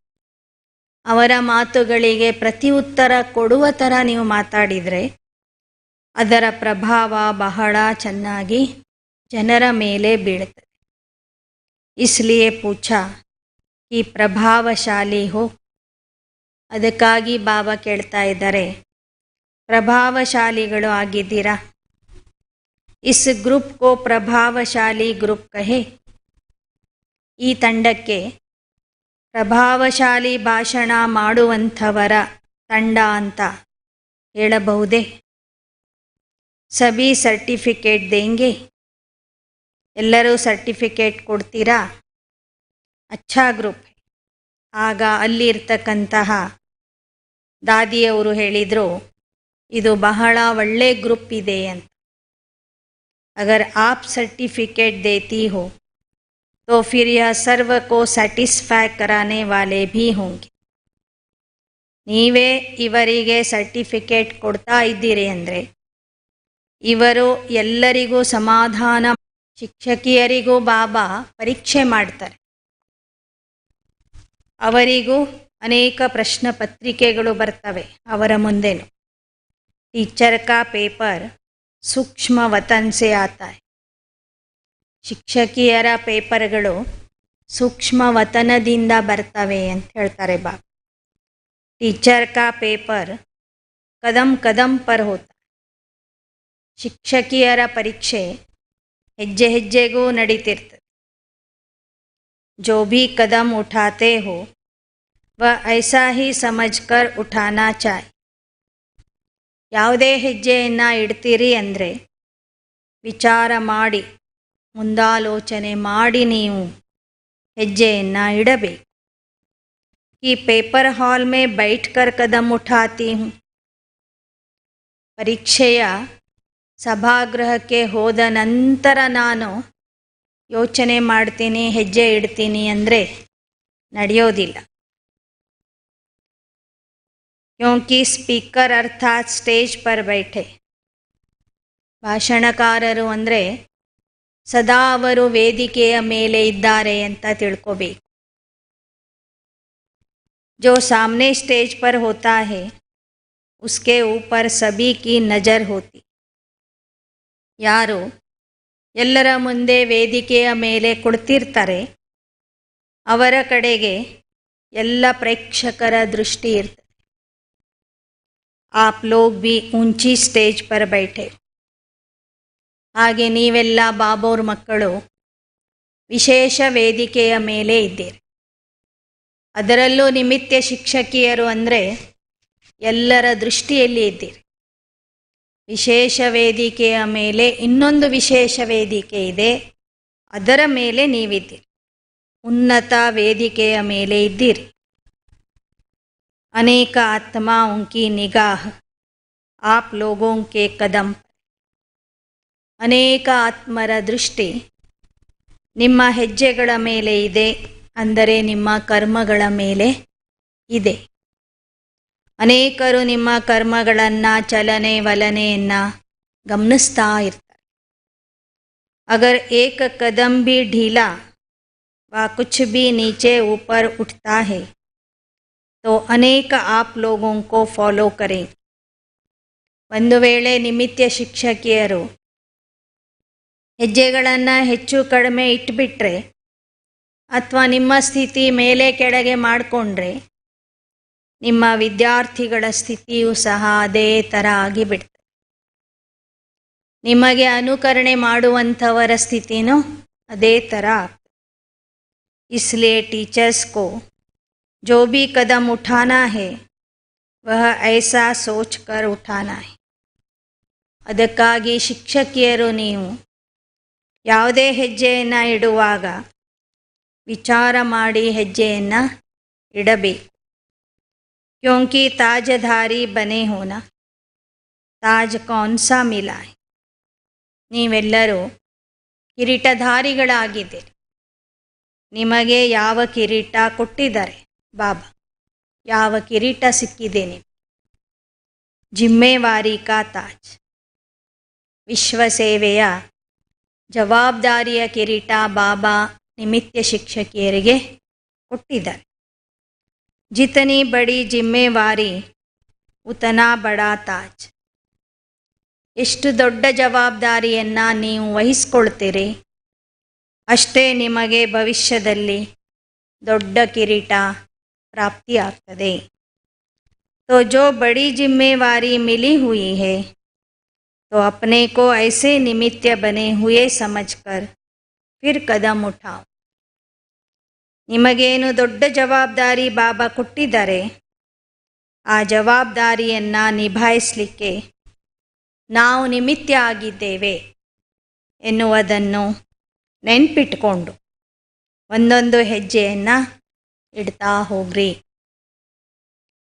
ಅವರ ಮಾತುಗಳಿಗೆ ಪ್ರತಿ ಉತ್ತರ ಕೊಡುವ ಥರ ನೀವು ಮಾತಾಡಿದರೆ ಅದರ ಪ್ರಭಾವ ಬಹಳ ಚೆನ್ನಾಗಿ ಜನರ ಮೇಲೆ ಬೀಳುತ್ತದೆ. ಇಸ್ಲಿಯೇ ಪೂಛಾ ಕಿ ಪ್ರಭಾವಶಾಲಿ ಹೋ. ಅದಕ್ಕಾಗಿ ಬಾಬಾ ಕೇಳ್ತಾ ಇದ್ದಾರೆ, ಪ್ರಭಾವಶಾಲಿಗಳು ಆಗಿದ್ದೀರಾ? ಇಸ್ ಗ್ರೂಪ್ ಕೋ ಪ್ರಭಾವಶಾಲಿ ಗ್ರೂಪ್ ಕಹೆ. ಈ ತಂಡಕ್ಕೆ ಪ್ರಭಾವಶಾಲಿ ಭಾಷಣ ಮಾಡುವಂಥವರ ತಂಡ ಅಂತ ಹೇಳಬಹುದೇ? ಸಭಿ ಸರ್ಟಿಫಿಕೇಟ್ ದೇಂಗೆ. ಎಲ್ಲರೂ ಸರ್ಟಿಫಿಕೇಟ್ ಕೊಡ್ತೀರಾ? ಅಚ್ಚಾ ಗ್ರೂಪ್. ಆಗ ಅಲ್ಲಿರ್ತಕ್ಕಂತಹ ದಾದಿಯವರು ಹೇಳಿದರು, ಇದು ಬಹಳ ಒಳ್ಳೆ ಗ್ರೂಪ್ ಇದೆ ಅಂತ. ಅಗರ್ ಆಪ್ ಸರ್ಟಿಫಿಕೇಟ್ ದೇತಿ ಹೋ तो फिर यह सर्व को ಸ್ಯಾಟಿಸ್ಫೈ कराने वाले भी होंगे. ನೀವೇ ಇವರಿಗೆ ಸರ್ಟಿಫಿಕೇಟ್ ಕೊಡ್ತಾ ಇದ್ದೀರಿ ಅಂದರೆ ಇವರು ಎಲ್ಲರಿಗೂ ಸಮಾಧಾನ. ಶಿಕ್ಷಕಿಯರಿಗೂ ಬಾಬಾ ಪರೀಕ್ಷೆ ಮಾಡ್ತಾರೆ, ಅವರಿಗೂ ಅನೇಕ ಪ್ರಶ್ನೆ ಪತ್ರಿಕೆಗಳು ಬರ್ತವೆ ಅವರ ಮುಂದೆನು. ಟೀಚರ್ ಕಾ ಪೇಪರ್ ಸೂಕ್ಷ್ಮ ವತನ್ ಸೆ ಆತಾ ಹೈ. ಶಿಕ್ಷಕಿಯರ ಪೇಪರ್ಗಳು ಸೂಕ್ಷ್ಮ ವತನದಿಂದ ಬರ್ತವೆ ಅಂತ ಹೇಳ್ತಾರೆ ಬಾಬಾ. टीचर का पेपर कदम कदम पर होता. ಶಿಕ್ಷಕಿಯರ ಪರೀಕ್ಷೆ ಹೆಜ್ಜೆ ಹೆಜ್ಜೆಗೂ ನಡೀತಿರ್ತದೆ. जो भी कदम उठाते हो वह ऐसा ही समझकर उठाना चाहिए. ಯಾವುದೇ ಹೆಜ್ಜೆಯನ್ನು ಇಡ್ತೀರಿ ಅಂದರೆ ವಿಚಾರ ಮಾಡಿ ಮುಂದಾಲೋಚನೆ ಮಾಡಿ ನೀವು ಹೆಜ್ಜೆಯನ್ನು ಇಡಬೇಕು. ಈ ಪೇಪರ್ ಹಾಲ್ ಮೇ ಬೈಠ್ಕರ್ ಕದಮ್ ಉಠಾತಿ ಹೂँ. ಪರೀಕ್ಷೆಯ ಸಭಾಗೃಹಕ್ಕೆ ಹೋದ ನಂತರ ನಾನು ಯೋಚನೆ ಮಾಡ್ತೀನಿ, ಹೆಜ್ಜೆ ಇಡ್ತೀನಿ ಅಂದರೆ ನಡೆಯೋದಿಲ್ಲ. ಕ್ಯೋಂಕಿ ಸ್ಪೀಕರ್ ಅರ್ಥಾತ್ ಸ್ಟೇಜ್ ಪರ್ ಬೈಠೆ. ಭಾಷಣಕಾರರು ಅಂದರೆ ಸದಾ ಅವರು ವೇದಿಕೆಯ ಮೇಲೆ ಇದ್ದಾರೆ ಅಂತ ತಿಳ್ಕೋಬೇಕು. जो सामने स्टेज पर होता है उसके ऊपर सभी की नज़र होती. ಯಾರು ಎಲ್ಲರ ಮುಂದೆ ವೇದಿಕೆಯ ಮೇಲೆ ಕುಳಿತಿರ್ತಾರೆ ಅವರ ಕಡೆಗೆ ಎಲ್ಲ ಪ್ರೇಕ್ಷಕರ ದೃಷ್ಟಿ ಇರ್ತದೆ. आप लोग भी ऊंची स्टेज पर बैठे. ಹಾಗೆ ನೀವೆಲ್ಲ ಬಾಬೋರ್ ಮಕ್ಕಳು ವಿಶೇಷ ವೇದಿಕೆಯ ಮೇಲೆ ಇದ್ದೀರಿ. ಅದರಲ್ಲೂ ನಿಮಿತ್ತ ಶಿಕ್ಷಕಿಯರು ಅಂದರೆ ಎಲ್ಲರ ದೃಷ್ಟಿಯಲ್ಲಿ ಇದ್ದೀರಿ. ವಿಶೇಷ ವೇದಿಕೆಯ ಮೇಲೆ ಇನ್ನೊಂದು ವಿಶೇಷ ವೇದಿಕೆ ಇದೆ, ಅದರ ಮೇಲೆ ನೀವಿದ್ದೀರಿ. ಉನ್ನತ ವೇದಿಕೆಯ ಮೇಲೆ ಇದ್ದೀರಿ. ಅನೇಕ ಆತ್ಮಾओं की निगाह आप लोगों के कदम. ಅನೇಕ ಆತ್ಮರ ದೃಷ್ಟಿ ನಿಮ್ಮ ಹೆಜ್ಜೆಗಳ ಮೇಲೆ ಇದೆ, ಅಂದರೆ ನಿಮ್ಮ ಕರ್ಮಗಳ ಮೇಲೆ ಇದೆ. ಅನೇಕರು ನಿಮ್ಮ ಕರ್ಮಗಳನ್ನು ಚಲನೆ ವಲನೆಯನ್ನು ಗಮನಿಸ್ತಾ ಇರ್ತಾರೆ. ಅಗರ್ ಏಕ ಕದಂ ಭಿ ಢೀಲಾ ವ ಕುಛ್ ಭಿ ನೀಚೆ ऊपर उठता है तो ಅನೇಕ आप लोगों को फॉलो करें. ಒಂದು ವೇಳೆ ನಿಮಿತ್ತ ಶಿಕ್ಷಕಿಯರು ಹೆಜ್ಜೆಗಳನ್ನು ಹೆಚ್ಚು ಕಡಿಮೆ ಇಟ್ಬಿಟ್ರೆ ಅಥವಾ ನಿಮ್ಮ ಸ್ಥಿತಿ ಮೇಲೆ ಕೆಳಗೆ ಮಾಡಿಕೊಂಡ್ರೆ ನಿಮ್ಮ ವಿದ್ಯಾರ್ಥಿಗಳ ಸ್ಥಿತಿಯೂ ಸಹ ಅದೇ ಥರ ಆಗಿಬಿಡ್ತದೆ. ನಿಮಗೆ ಅನುಕರಣೆ ಮಾಡುವಂಥವರ ಸ್ಥಿತಿನೂ ಅದೇ ಥರ ಆಗ್ತದೆ. इसलिए टीचर्स को जो भी कदम उठाना है वह ऐसा सोच कर उठाना है. ಅದಕ್ಕಾಗಿ ಶಿಕ್ಷಕಿಯರು ನೀವು ಯಾವುದೇ ಹೆಜ್ಜೆಯನ್ನು ಇಡುವಾಗ ವಿಚಾರ ಮಾಡಿ ಹೆಜ್ಜೆಯನ್ನು ಇಡಬೇಕು. क्योंकि ताजधारी बने होना ताज कौन सा मिला है. ನೀವೆಲ್ಲರೂ ಕಿರೀಟಧಾರಿಗಳಾಗಿದ್ದೀರಿ. ನಿಮಗೆ ಯಾವ ಕಿರೀಟ ಕೊಟ್ಟಿದ್ದಾರೆ ಬಾಬಾ? ಯಾವ ಕಿರೀಟ ಸಿಕ್ಕಿದೆ ನಿಮಗೆ? ಜಿಮ್ಮೇವಾರಿ ಕಾ ತಾಜ್. ವಿಶ್ವ ಸೇವೆಯ ಜವಾಬ್ದಾರಿಯ ಕಿರೀಟ ಬಾಬಾ ನಿಮಿತ್ತ ಶಿಕ್ಷಕಿಯರಿಗೆ ಕೊಟ್ಟಿದ್ದಾರೆ. जितनी बड़ी जिम्मेवारी उतना बड़ा ताज. ಎಷ್ಟು ದೊಡ್ಡ ಜವಾಬ್ದಾರಿಯನ್ನು ನೀವು ವಹಿಸ್ಕೊಳ್ತೀರಿ ಅಷ್ಟೇ ನಿಮಗೆ ಭವಿಷ್ಯದಲ್ಲಿ ದೊಡ್ಡ ಕಿರೀಟ ಪ್ರಾಪ್ತಿಯಾಗ್ತದೆ. तो जो बड़ी जिम्मेवारी मिली हुई है तो अपने को ऐसे निमित्त बने हुए समझकर फिर कदम उठाओ. ನಿಮಗೇನು ದೊಡ್ಡ ಜವಾಬ್ದಾರಿ ಬಾಬಾ ಕೊಟ್ಟಿದ್ದಾರೆ ಆ ಜವಾಬ್ದಾರಿಯನ್ನು ನಿಭಾಯಿಸಲಿಕ್ಕೆ ನಾವು ನಿಮಿತ್ತ ಆಗಿದ್ದೇವೆ ಎನ್ನುವುದನ್ನು ನೆನಪಿಟ್ಕೊಂಡು ಒಂದೊಂದು ಹೆಜ್ಜೆಯನ್ನು ಇಡ್ತಾ ಹೋಗ್ರಿ.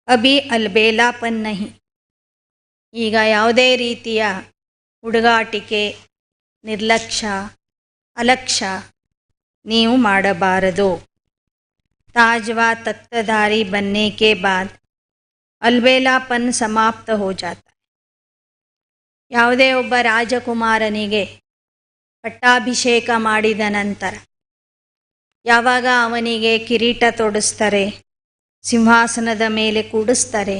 ಅಭಿ ಅಲ್ಬೇಲಾಪನ್ ನಹಿ. ಈಗ ಯಾವುದೇ ರೀತಿಯ ಹುಡುಗಾಟಿಕೆ, ನಿರ್ಲಕ್ಷ್ಯ, ಅಲಕ್ಷ್ಯ ನೀವು ಮಾಡಬಾರದು. ताजवा तख्तधारी बनने के बाद अलबेलापन समाप्त हो जाता है. ಯಾವುದೇ ಒಬ್ಬ ರಾಜಕುಮಾರನಿಗೆ ಪಟ್ಟಾಭಿಷೇಕ ಮಾಡಿದ ನಂತರ ಯಾವಾಗ ಅವನಿಗೆ ಕಿರೀಟ ತೊಡಿಸ್ತಾರೆ, ಸಿಂಹಾಸನದ ಮೇಲೆ ಕೂಡಿಸ್ತಾರೆ,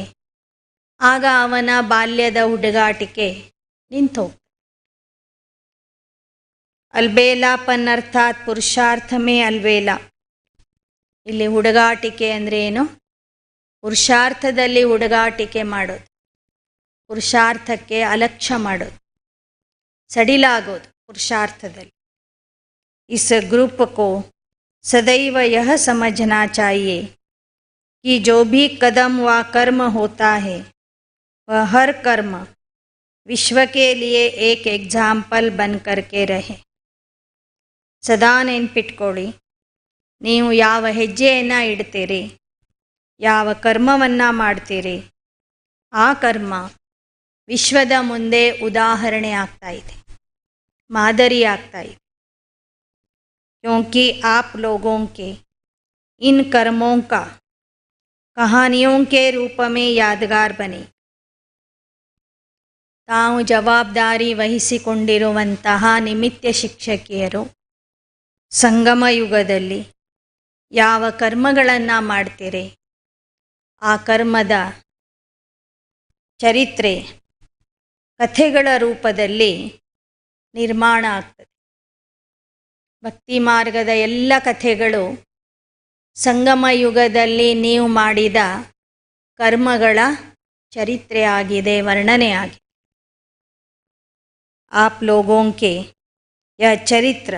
ಆಗ ಅವನ ಬಾಲ್ಯದ ಹುಡುಗಾಟಿಕೆ ನಿಂತೋಗ್ತದೆ. ಅಲ್ಬೇಲಾಪನ್ ಅರ್ಥಾತ್ ಪುರುಷಾರ್ಥ ಮೇ ಅಲ್ಬೇಲಾ. ಇಲ್ಲಿ ಹುಡುಗಾಟಿಕೆ ಅಂದರೆ ಏನು? ಪುರುಷಾರ್ಥದಲ್ಲಿ ಹುಡುಗಾಟಿಕೆ ಮಾಡೋದು, ಪುರುಷಾರ್ಥಕ್ಕೆ ಅಲಕ್ಷ್ಯ ಮಾಡೋದು, ಸಡಿಲಾಗೋದು पुरुषार्थದಲ್ಲಿ। इस ग्रुप को सदैव यह समझना चाहिए कि जो भी कदम व कर्म होता है वह हर कर्म विश्व के लिए एक एग्जाम्पल बन करके रहे। ಸದಾ ನೆನ್ಪಿಟ್ಕೊಳ್ಳಿ, ನೀವು ಯಾವ ಹೆಜ್ಜೆಯನ್ನು ಇಡ್ತೀರಿ, ಯಾವ ಕರ್ಮವನ್ನು ಮಾಡ್ತೀರಿ, ಆ ಕರ್ಮ ವಿಶ್ವದ ಮುಂದೆ ಉದಾಹರಣೆ ಆಗ್ತಾ ಇದೆ, मादरी ಆಗ್ತಾ ಇದೆ। क्योंकि आप लोगों के इन कर्मों का कहानियों के रूप में यादगार बने। ತಾವು ಜವಾಬ್ದಾರಿ ವಹಿಸಿಕೊಂಡಿರುವಂತಹ ನಿಮಿತ್ತ ಶಿಕ್ಷಕಿಯರು ಸಂಗಮ ಯುಗದಲ್ಲಿ ಯಾವ ಕರ್ಮಗಳನ್ನು ಮಾಡ್ತೀರಿ, ಆ ಕರ್ಮದ ಚರಿತ್ರೆ ಕಥೆಗಳ ರೂಪದಲ್ಲಿ ನಿರ್ಮಾಣ ಆಗ್ತದೆ। ಭಕ್ತಿ ಮಾರ್ಗದ ಎಲ್ಲ ಕಥೆಗಳು ಸಂಗಮ ಯುಗದಲ್ಲಿ ನೀವು ಮಾಡಿದ ಕರ್ಮಗಳ ಚರಿತ್ರೆ ಆಗಿದೆ, ವರ್ಣನೆ ಆಗಿದೆ। आप लोगों के यह ಚರಿತ್ರ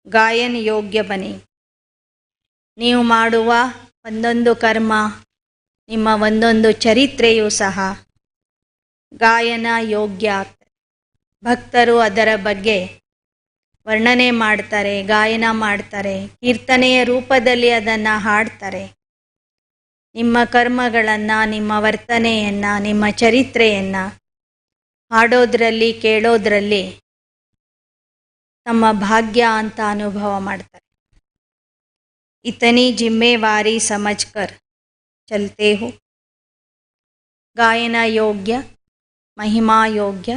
ಗಾಯನ ಯೋಗ್ಯ ಬನ್ನಿ। ನೀವು ಮಾಡುವ ಒಂದೊಂದು ಕರ್ಮ, ನಿಮ್ಮ ಒಂದೊಂದು ಚರಿತ್ರೆಯೂ ಸಹ ಗಾಯನ ಯೋಗ್ಯ ಆಗ್ತದೆ। ಭಕ್ತರು ಅದರ ಬಗ್ಗೆ ವರ್ಣನೆ ಮಾಡ್ತಾರೆ, ಗಾಯನ ಮಾಡ್ತಾರೆ, ಕೀರ್ತನೆಯ ರೂಪದಲ್ಲಿ ಅದನ್ನು ಹಾಡ್ತಾರೆ। ನಿಮ್ಮ ಕರ್ಮಗಳನ್ನು, ನಿಮ್ಮ ವರ್ತನೆಯನ್ನು, ನಿಮ್ಮ ಚರಿತ್ರೆಯನ್ನು ಹಾಡೋದ್ರಲ್ಲಿ, ಕೇಳೋದ್ರಲ್ಲಿ ತಮ್ಮ ಭಾಗ್ಯ ಅಂತ ಅನುಭವ ಮಾಡ್ತಾರೆ। ಇತನಿ ಜಿಮ್ಮೇವಾರಿ ಸಮಜ್ಕರ್ ಚಲ್ತೆ ಹೋ। ಗಾಯನ ಯೋಗ್ಯ, ಮಹಿಮಾ ಯೋಗ್ಯ,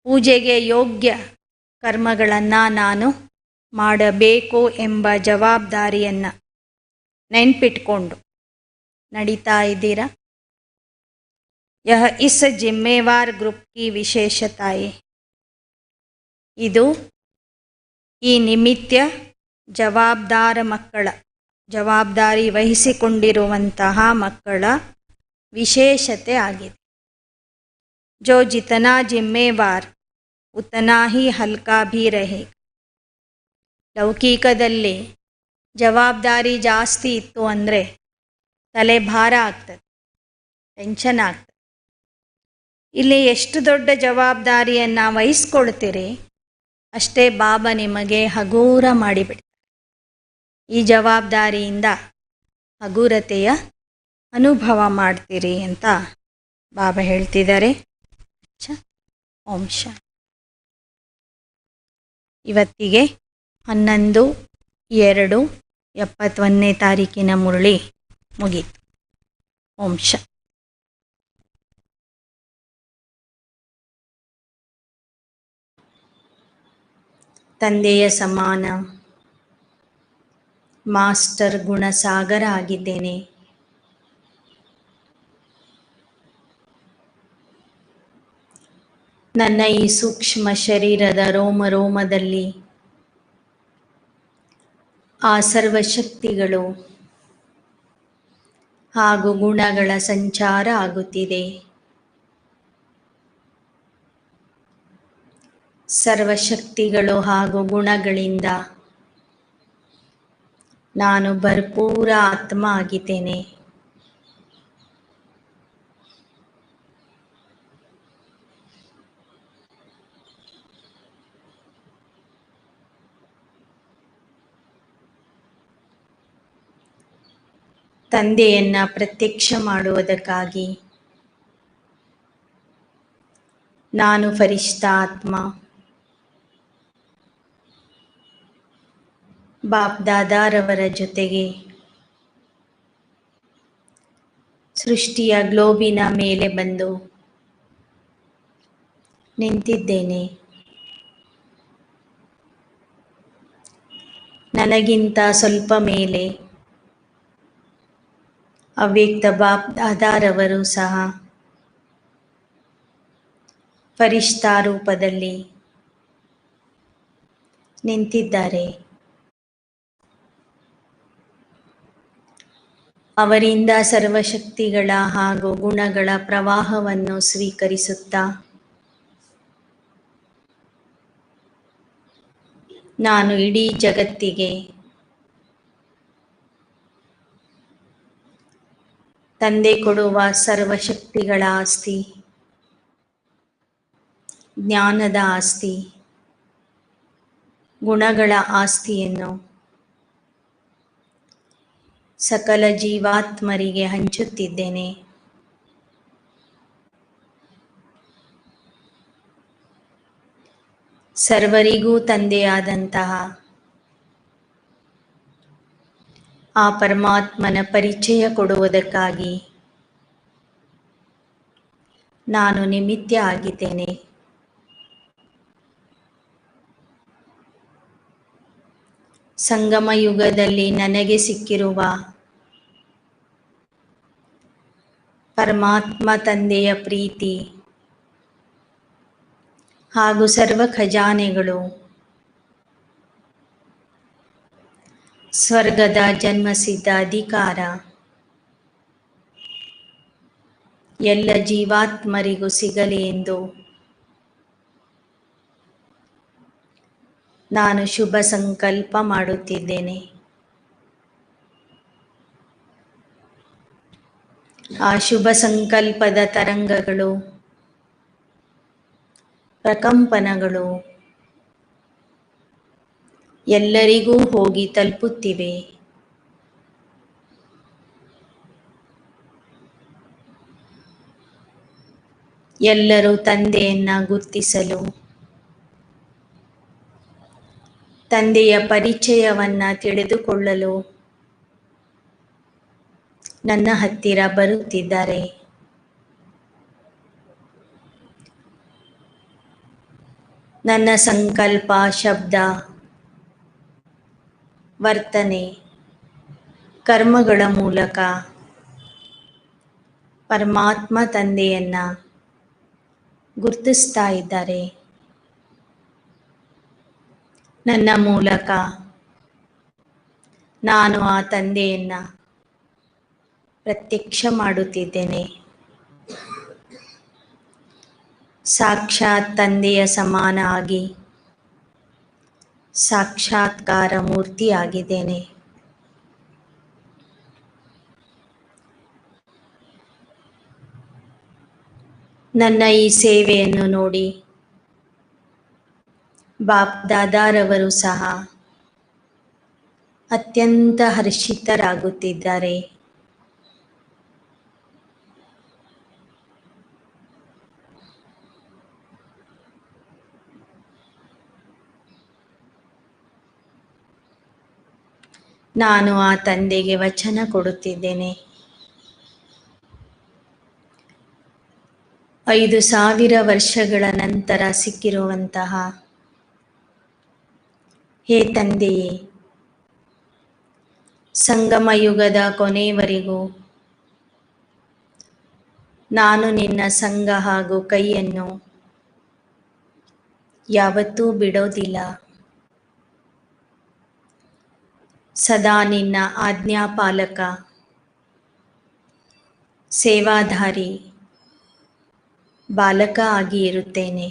ಪೂಜೆಗೆ ಯೋಗ್ಯ ಕರ್ಮಗಳನ್ನು ನಾನು ಮಾಡಬೇಕು ಎಂಬ ಜವಾಬ್ದಾರಿಯನ್ನು ನೆನ್ಪಿಟ್ಕೊಂಡು ನಡೀತಾ ಇದ್ದೀರಾ। यह इस जिम्मेवार ग्रुप की विशेषताएं। ಇದು ಈ ನಿಮಿತ್ತ ಜವಾಬ್ದಾರ ಮಕ್ಕಳ, ಜವಾಬ್ದಾರಿ ವಹಿಸಿಕೊಂಡಿರುವಂತಹ ಮಕ್ಕಳ ವಿಶೇಷತೆ ಆಗಿದೆ। जो जितना जिम्मेवार उतना ही हल्का भी रहे। ಲೌಕಿಕದಲ್ಲಿ ಜವಾಬ್ದಾರಿ ಜಾಸ್ತಿ ಇತ್ತು ಅಂದರೆ ತಲೆ ಭಾರ ಆಗ್ತದೆ, ಟೆನ್ಷನ್ ಆಗ್ತದೆ। ಇಲ್ಲಿ ಎಷ್ಟು ದೊಡ್ಡ ಜವಾಬ್ದಾರಿಯನ್ನು ವಹಿಸ್ಕೊಳ್ತೀರಿ ಅಷ್ಟೇ ಬಾಬಾ ನಿಮಗೆ ಹಗೂರ ಮಾಡಿಬಿಡ್ತಾರೆ। ಈ ಜವಾಬ್ದಾರಿಯಿಂದ ಹಗೂರತೆಯ ಅನುಭವ ಮಾಡ್ತೀರಿ ಅಂತ ಬಾಬಾ ಹೇಳ್ತಿದ್ದಾರೆ। ಓಂ ಶಾಂತಿ। ಇವತ್ತಿಗೆ 11/2/71 ತಾರೀಕಿನ ಮುರಳಿ ಮುಗೀತು। ಓಂ ಶಾಂತಿ। ತಂದೆಯ ಸಮಾನ ಮಾಸ್ಟರ್ ಗುಣಸಾಗರ ಆಗಿದ್ದೇನೆ। ನನ್ನ ಈ ಸೂಕ್ಷ್ಮ ಶರೀರದ ರೋಮ ರೋಮದಲ್ಲಿ ಆ ಸರ್ವಶಕ್ತಿಗಳು ಹಾಗೂ ಗುಣಗಳ ಸಂಚಾರ ಆಗುತ್ತಿದೆ। ಸರ್ವಶಕ್ತಿಗಳು ಹಾಗೂ ಗುಣಗಳಿಂದ ನಾನು ಭರ್ಪೂರ ಆತ್ಮ ಆಗಿದ್ದೇನೆ। ತಂದೆಯನ್ನು ಪ್ರತ್ಯಕ್ಷ ಮಾಡುವುದಕ್ಕಾಗಿ ನಾನು ಫರಿಷ್ಠಾ ಆತ್ಮ ಬಾಪ್ ದಾದಾರವರ ಜೊತೆಗೆ ಸೃಷ್ಟಿಯ ಗ್ಲೋಬಿನ ಮೇಲೆ ಬಂದು ನಿಂತಿದ್ದೇನೆ। ನನಗಿಂತ ಸ್ವಲ್ಪ ಮೇಲೆ ಅವ್ಯಕ್ತ ಬಾಪ್ ದಾದಾರವರು ಸಹ ಫರಿಷ್ಠಾ ರೂಪದಲ್ಲಿ ನಿಂತಿದ್ದಾರೆ। ಅವರಿಂದ ಸರ್ವಶಕ್ತಿಗಳ ಹಾಗೂ ಗುಣಗಳ ಪ್ರವಾಹವನ್ನು ಸ್ವೀಕರಿಸುತ್ತಾ ನಾನು ಇಡೀ ಜಗತ್ತಿಗೆ ತಂದೆ ಕೊಡುವ ಸರ್ವಶಕ್ತಿಗಳ ಆಸ್ತಿ, ಜ್ಞಾನದ ಆಸ್ತಿ, ಗುಣಗಳ ಆಸ್ತಿಯನ್ನು ಸಕಲ ಜೀವಾತ್ಮರಿಗೆ ಹಂಚುತ್ತಿದ್ದೇನೆ. ಸರ್ವರಿಗೂ ತಂದೆಯಾದಂತಹ ಆ ಪರಮಾತ್ಮನ ಪರಿಚಯ ಕೊಡುವುದಕ್ಕಾಗಿ ನಾನು ನಿಮಿತ್ತ ಆಗಿದ್ದೇನೆ. ಸಂಗಮ ಯುಗದಲ್ಲಿ ನನಗೆ ಸಿಕ್ಕಿರುವ ಪರಮಾತ್ಮ ತಂದೆಯ ಪ್ರೀತಿ ಹಾಗೂ ಸರ್ವ ಖಜಾನೆಗಳು ಸ್ವರ್ಗದ ಜನ್ಮಸಿದ್ಧ ಅಧಿಕಾರ ಎಲ್ಲ ಜೀವಾತ್ಮರಿಗೂ ಸಿಗಲಿ ಎಂದು ನಾನು ಶುಭ ಸಂಕಲ್ಪ ಮಾಡುತ್ತಿದ್ದೇನೆ. ಆ ಶುಭ ಸಂಕಲ್ಪದ ತರಂಗಗಳು, ಪ್ರಕಂಪನಗಳು ಎಲ್ಲರಿಗೂ ಹೋಗಿ ತಲುಪುತ್ತಿವೆ. ಎಲ್ಲರೂ ತಂದೆಯನ್ನ ಗುರ್ತಿಸಲು, ತಂದೆಯ ಪರಿಚಯವನ್ನ ತಿಳಿದುಕೊಳ್ಳಲು ನನ್ನ ಹತ್ತಿರ ಬರುತ್ತಿದ್ದಾರೆ. ನನ್ನ ಸಂಕಲ್ಪ, ಶಬ್ದ, ವರ್ತನೆ, ಕರ್ಮಗಳ ಮೂಲಕ ಪರಮಾತ್ಮ ತಂದೆಯನ್ನ ಗುರ್ತಿಸ್ತಾ ಇದ್ದಾರೆ. ನನ್ನ ಮೂಲಕ ನಾನು ಆ ತಂದೆಯನ್ನ ಪ್ರತ್ಯಕ್ಷ ಮಾಡುತ್ತಿದ್ದೇನೆ. ಸಾಕ್ಷಾತ್ ತಂದೆಯ ಸಮಾನ ಆಗಿ ಸಾಕ್ಷಾತ್ಕಾರ ಮೂರ್ತಿಯಾಗಿದ್ದೇನೆ. ನನ್ನ ಈ ಸೇವೆಯನ್ನು ನೋಡಿ ಬಾಪ್ ದಾದಾರವರು ಸಹ ಅತ್ಯಂತ ಹರ್ಷಿತರಾಗುತ್ತಿದ್ದಾರೆ. ನಾನು ಆ ತಂದೆಗೆ ವಚನ ಕೊಡುತ್ತಿದ್ದೇನೆ. 5000 ವರ್ಷಗಳ ನಂತರ ಸಿಕ್ಕಿರುವಂತಹ ಹೇ ತಂದೆಯೇ, ಸಂಗಮ ಯುಗದ ಕೊನೆಯವರೆಗೂ ನಾನು ನಿನ್ನ ಸಂಗ ಹಾಗೂ ಕೈಯನ್ನು ಯಾವತ್ತೂ ಬಿಡೋದಿಲ್ಲ. ಸದಾ ನಿನ್ನ ಆಜ್ಞಾಪಾಲಕ, ಸೇವಾಧಾರಿ ಬಾಲಕ ಆಗಿ ಇರುತ್ತೇನೆ.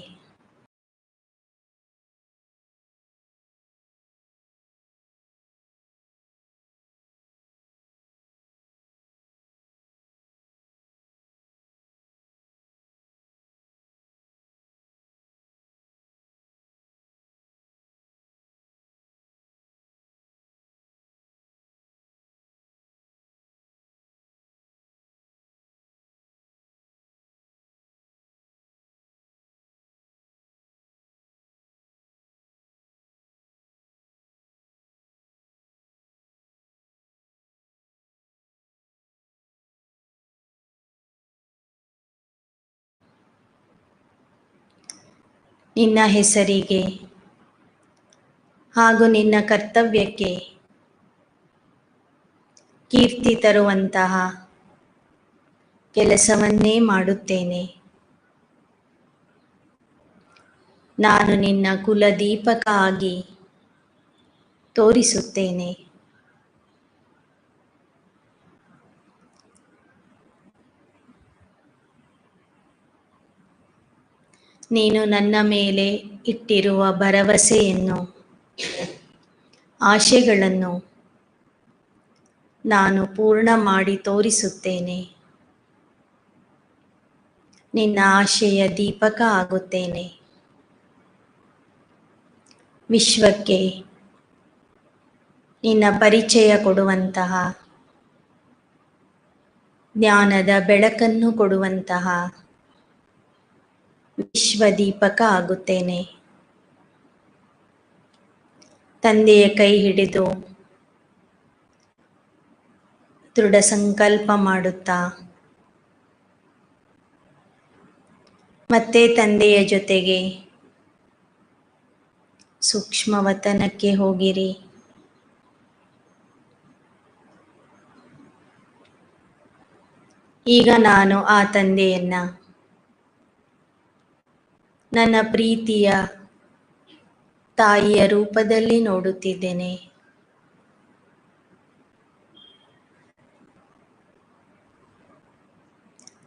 ನಿನ್ನ ಹೆಸರಿಗೆ ಹಾಗೂ ನಿನ್ನ ಕರ್ತವ್ಯಕ್ಕೆ ಕೀರ್ತಿ ತರುವಂತಹ ಕೆಲಸವನ್ನೇ ಮಾಡುತ್ತೇನೆ. ನಾನು ನಿನ್ನ ಕುಲದೀಪಕ ಆಗಿ ತೋರಿಸುತ್ತೇನೆ. ನೀನು ನನ್ನ ಮೇಲೆ ಇಟ್ಟಿರುವ ಭರವಸೆಯನ್ನು, ಆಶೆಗಳನ್ನು ನಾನು ಪೂರ್ಣ ಮಾಡಿ ತೋರಿಸುತ್ತೇನೆ. ನಿನ್ನ ಆಶೆಯ ದೀಪಕ ಆಗುತ್ತೇನೆ. ವಿಶ್ವಕ್ಕೆ ನಿನ್ನ ಪರಿಚಯ ಕೊಡುವಂತಹ, ಜ್ಞಾನದ ಬೆಳಕನ್ನು ಕೊಡುವಂತಹ ವಿಶ್ವದೀಪಕ ಆಗುತ್ತೇನೆ. ತಂದೆಯ ಕೈ ಹಿಡಿದು ದೃಢ ಸಂಕಲ್ಪ ಮಾಡುತ್ತಾ ಮತ್ತೆ ತಂದೆಯ ಜೊತೆಗೆ ಸೂಕ್ಷ್ಮವತನಕ್ಕೆ ಹೋಗಿರಿ. ಈಗ ನಾನು ಆ ತಂದೆಯನ್ನ ನನ್ನ ಪ್ರೀತಿಯ ತಾಯಿಯ ರೂಪದಲ್ಲಿ ನೋಡುತ್ತಿದ್ದೇನೆ.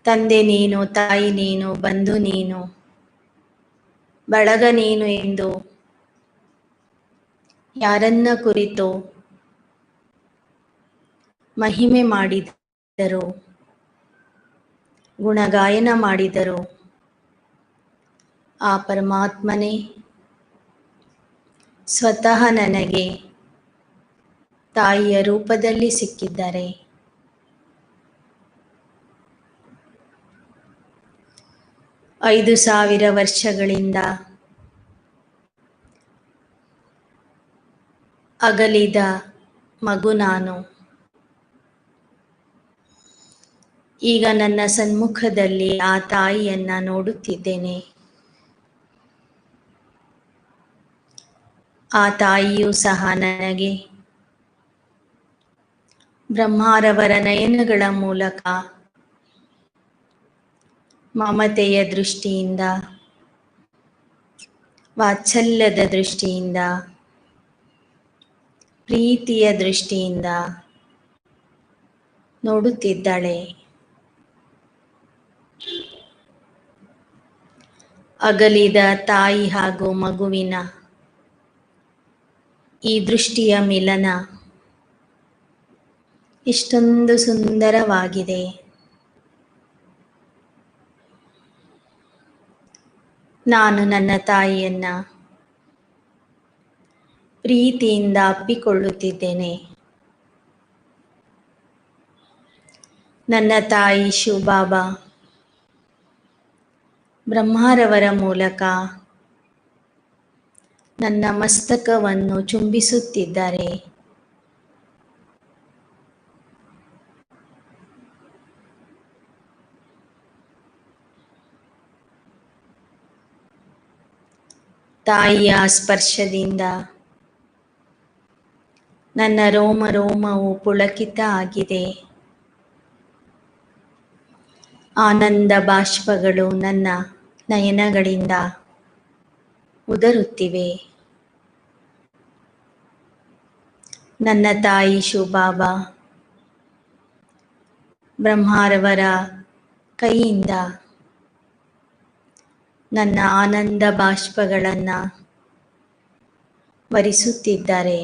ತಂದೆ ನೀನು, ತಾಯಿ ನೀನು, ಬಂಧು ನೀನು, ಬಳಗ ನೀನು ಎಂದು ಯಾರನ್ನ ಕುರಿತು ಮಹಿಮೆ ಮಾಡಿದರು, ಗುಣಗಾಯನ ಮಾಡಿದರು, ಆ ಪರಮಾತ್ಮನೇ ಸ್ವತಃ ನನಗೆ ತಾಯಿಯ ರೂಪದಲ್ಲಿ ಸಿಕ್ಕಿದ್ದಾರೆ. ಐದು 5000 ವರ್ಷಗಳಿಂದ ಅಗಲಿದ ಮಗು ನಾನು. ಈಗ ನನ್ನ ಸನ್ಮುಖದಲ್ಲಿ ಆ ತಾಯಿಯನ್ನ ನೋಡುತ್ತಿದ್ದೇನೆ. ಆ ತಾಯಿಯೂ ಸಹ ನನಗೆ ಬ್ರಹ್ಮಾರವರ ನಯನಗಳ ಮೂಲಕ ಮಮತೆಯ ದೃಷ್ಟಿಯಿಂದ, ವಾತ್ಸಲ್ಯದ ದೃಷ್ಟಿಯಿಂದ, ಪ್ರೀತಿಯ ದೃಷ್ಟಿಯಿಂದ ನೋಡುತ್ತಿದ್ದಾಳೆ. ಅಗಲಿದ ತಾಯಿ ಹಾಗೂ ಮಗುವಿನ ಈ ದೃಷ್ಟಿಯ ಮಿಲನ ಇಷ್ಟೊಂದು ಸುಂದರವಾಗಿದೆ. ನಾನು ನನ್ನ ತಾಯಿಯನ್ನ ಪ್ರೀತಿಯಿಂದ ಅಪ್ಪಿಕೊಳ್ಳುತ್ತಿದ್ದೇನೆ. ನನ್ನ ತಾಯಿ ಶಿವಬಾಬಾ ಬ್ರಹ್ಮಾರವರ ಮೂಲಕ ನನ್ನ ಮಸ್ತಕವನ್ನು ಚುಂಬಿಸುತ್ತಿದ್ದಾರೆ. ತಾಯಿಯ ಸ್ಪರ್ಶದಿಂದ ನನ್ನ ರೋಮ ರೋಮವು ಪುಳಕಿತ ಆಗಿದೆ. ಆನಂದ ಬಾಷ್ಪಗಳು ನನ್ನ ನಯನಗಳಿಂದ ಉದರುತ್ತಿವೆ. ನನ್ನ ತಾಯಿ ಶಿವಬಾಬಾ ಬ್ರಹ್ಮಾರವರ ಕೈಯಿಂದ ನನ್ನ ಆನಂದ ಬಾಷ್ಪಗಳನ್ನು ವರಿಸುತ್ತಿದ್ದಾರೆ.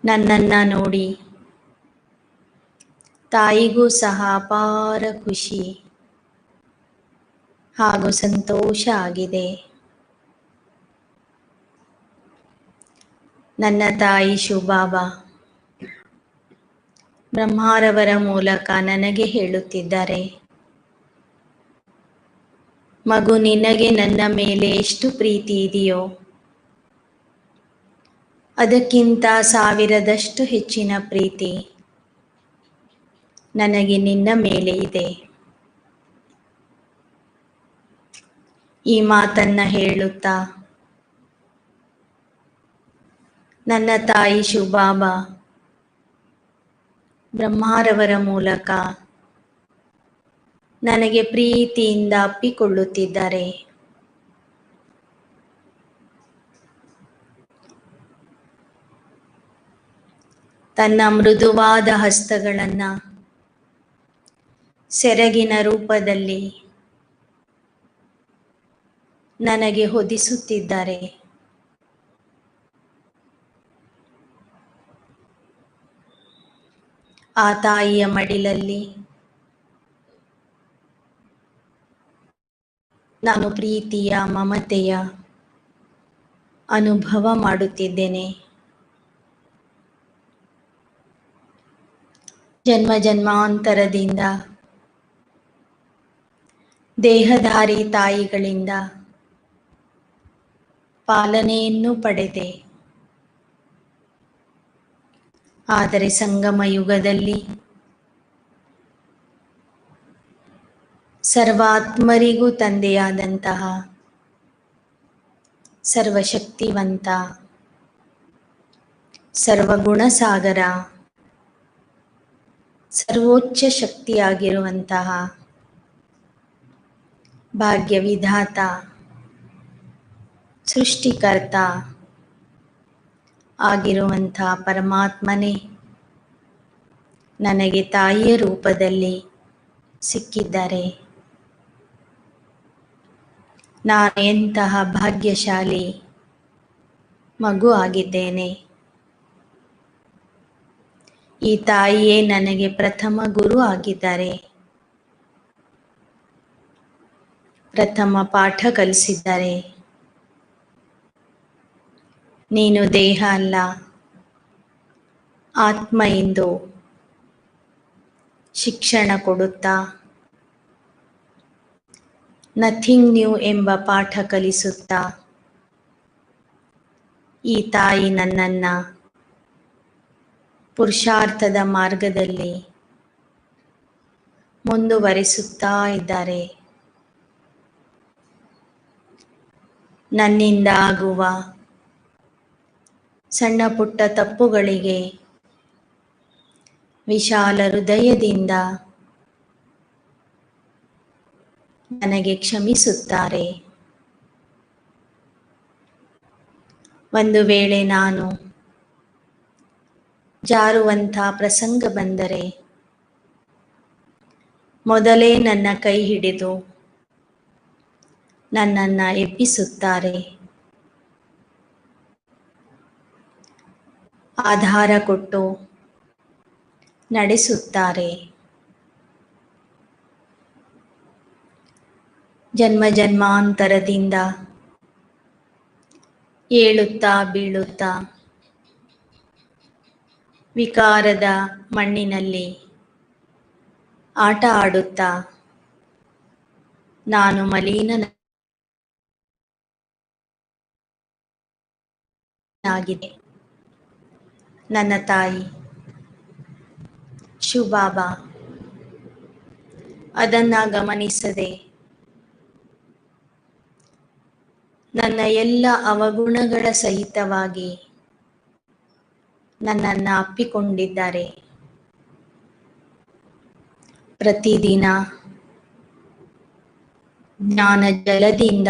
ನನ್ನನ್ನು ನೋಡಿ ತಾಯಿಗೂ ಸಹ ಅಪಾರ ಖುಷಿ ಹಾಗೂ ಸಂತೋಷ ಆಗಿದೆ. ನನ್ನ ತಾಯಿ ಶಿವಬಾಬಾ ಬ್ರಹ್ಮಾರವರ ಮೂಲಕ ನನಗೆ ಹೇಳುತ್ತಿದ್ದಾರೆ, ಮಗು, ನಿನಗೆ ನನ್ನ ಮೇಲೆ ಎಷ್ಟು ಪ್ರೀತಿ ಇದೆಯೋ ಅದಕ್ಕಿಂತ 1000ದಷ್ಟು ಹೆಚ್ಚಿನ ಪ್ರೀತಿ ನನಗೆ ನಿನ್ನ ಮೇಲೆ ಇದೆ. ಈ ಮಾತನ್ನ ಹೇಳುತ್ತಾ ನನ್ನ ತಾಯಿ ಶಿವಬಾಬಾ ಬ್ರಹ್ಮಾರವರ ಮೂಲಕ ನನಗೆ ಪ್ರೀತಿಯಿಂದ ಅಪ್ಪಿಕೊಳ್ಳುತ್ತಿದ್ದಾರೆ. ತನ್ನ ಮೃದುವಾದ ಹಸ್ತಗಳನ್ನು ಸೆರಗಿನ ರೂಪದಲ್ಲಿ ನನಗೆ ಹೊದಿಸುತ್ತಿದ್ದಾರೆ. ಆ ತಾಯಿಯ ಮಡಿಲಲ್ಲಿ ನಾನು ಪ್ರೀತಿಯ ಮಮತೆಯ ಅನುಭವ ಮಾಡುತ್ತಿದ್ದೇನೆ. ಜನ್ಮ ಜನ್ಮಾಂತರದಿಂದ ದೇಹಧಾರಿ ತಾಯಿಗಳಿಂದ ಪಾಲನೆಯನ್ನು ಪಡೆದೆ. ಆದರೆ ಸಂಗಮ ಯುಗದಲ್ಲಿ ಸರ್ವಾತ್ಮರಿಗೂ ತಂದೆಯಾದಂತಹ ಸರ್ವಶಕ್ತಿವಂತ ಸರ್ವಗುಣಸಾಗರ ಸರ್ವೋಚ್ಚ ಶಕ್ತಿಯಾಗಿರುವಂತಹ ಭಾಗ್ಯವಿಧಾತ ಸೃಷ್ಟಿಕರ್ತ ಆಗಿರುವಂಥ ಪರಮಾತ್ಮನೇ ನನಗೆ ತಾಯಿಯ ರೂಪದಲ್ಲಿ ಸಿಕ್ಕಿದ್ದಾರೆ. ನಾನು ಎಂತಹ ಭಾಗ್ಯಶಾಲಿ ಮಗು ಆಗಿದ್ದೇನೆ. ಈ ತಾಯಿಯೇ ನನಗೆ ಪ್ರಥಮ ಗುರು ಆಗಿದ್ದಾರೆ. ಪ್ರಥಮ ಪಾಠ ಕಲಿಸಿದ್ದಾರೆ. ನೀನು ದೇಹ ಅಲ್ಲ, ಆತ್ಮ ಎಂದು ಶಿಕ್ಷಣ ಕೊಡುತ್ತಾ ನಥಿಂಗ್ ನ್ಯೂ ಎಂಬ ಪಾಠ ಕಲಿಸುತ್ತಾ ಈ ತಾಯಿ ನನ್ನನ್ನು ಪುರುಷಾರ್ಥದ ಮಾರ್ಗದಲ್ಲಿ ಮುಂದುವರಿಸುತ್ತಾ ಇದ್ದಾರೆ. ನನ್ನಿಂದ ಆಗುವ ಸಣ್ಣ ಪುಟ್ಟ ತಪ್ಪುಗಳಿಗೆ ವಿಶಾಲ ಹೃದಯದಿಂದ ನನಗೆ ಕ್ಷಮಿಸುತ್ತಾರೆ. ಒಂದು ವೇಳೆ ನಾನು ಜಾರುವಂಥ ಪ್ರಸಂಗ ಬಂದರೆ ಮೊದಲೇ ನನ್ನ ಕೈ ಹಿಡಿದು ನನ್ನನ್ನು ಎಬ್ಬಿಸುತ್ತಾರೆ. ಆಧಾರ ಕೊಟ್ಟು ನಡೆಸುತ್ತಾರೆ. ಜನ್ಮ ಜನ್ಮಾಂತರದಿಂದ ಏಳುತ್ತಾ ಬೀಳುತ್ತಾ ವಿಕಾರದ ಮಣ್ಣಿನಲ್ಲಿ ಆಟ ಆಡುತ್ತಾ ನಾನು ಮಲೀನನಾಗಿದೆ. ನನ್ನ ತಾಯಿ ಶಿವಬಾಬಾ ಅದನ್ನು ಗಮನಿಸದೆ ನನ್ನ ಎಲ್ಲ ಅವಗುಣಗಳ ಸಹಿತವಾಗಿ ನನ್ನನ್ನು ಅಪ್ಪಿಕೊಂಡಿದ್ದಾರೆ. ಪ್ರತಿದಿನ ಜ್ಞಾನ ಜಲದಿಂದ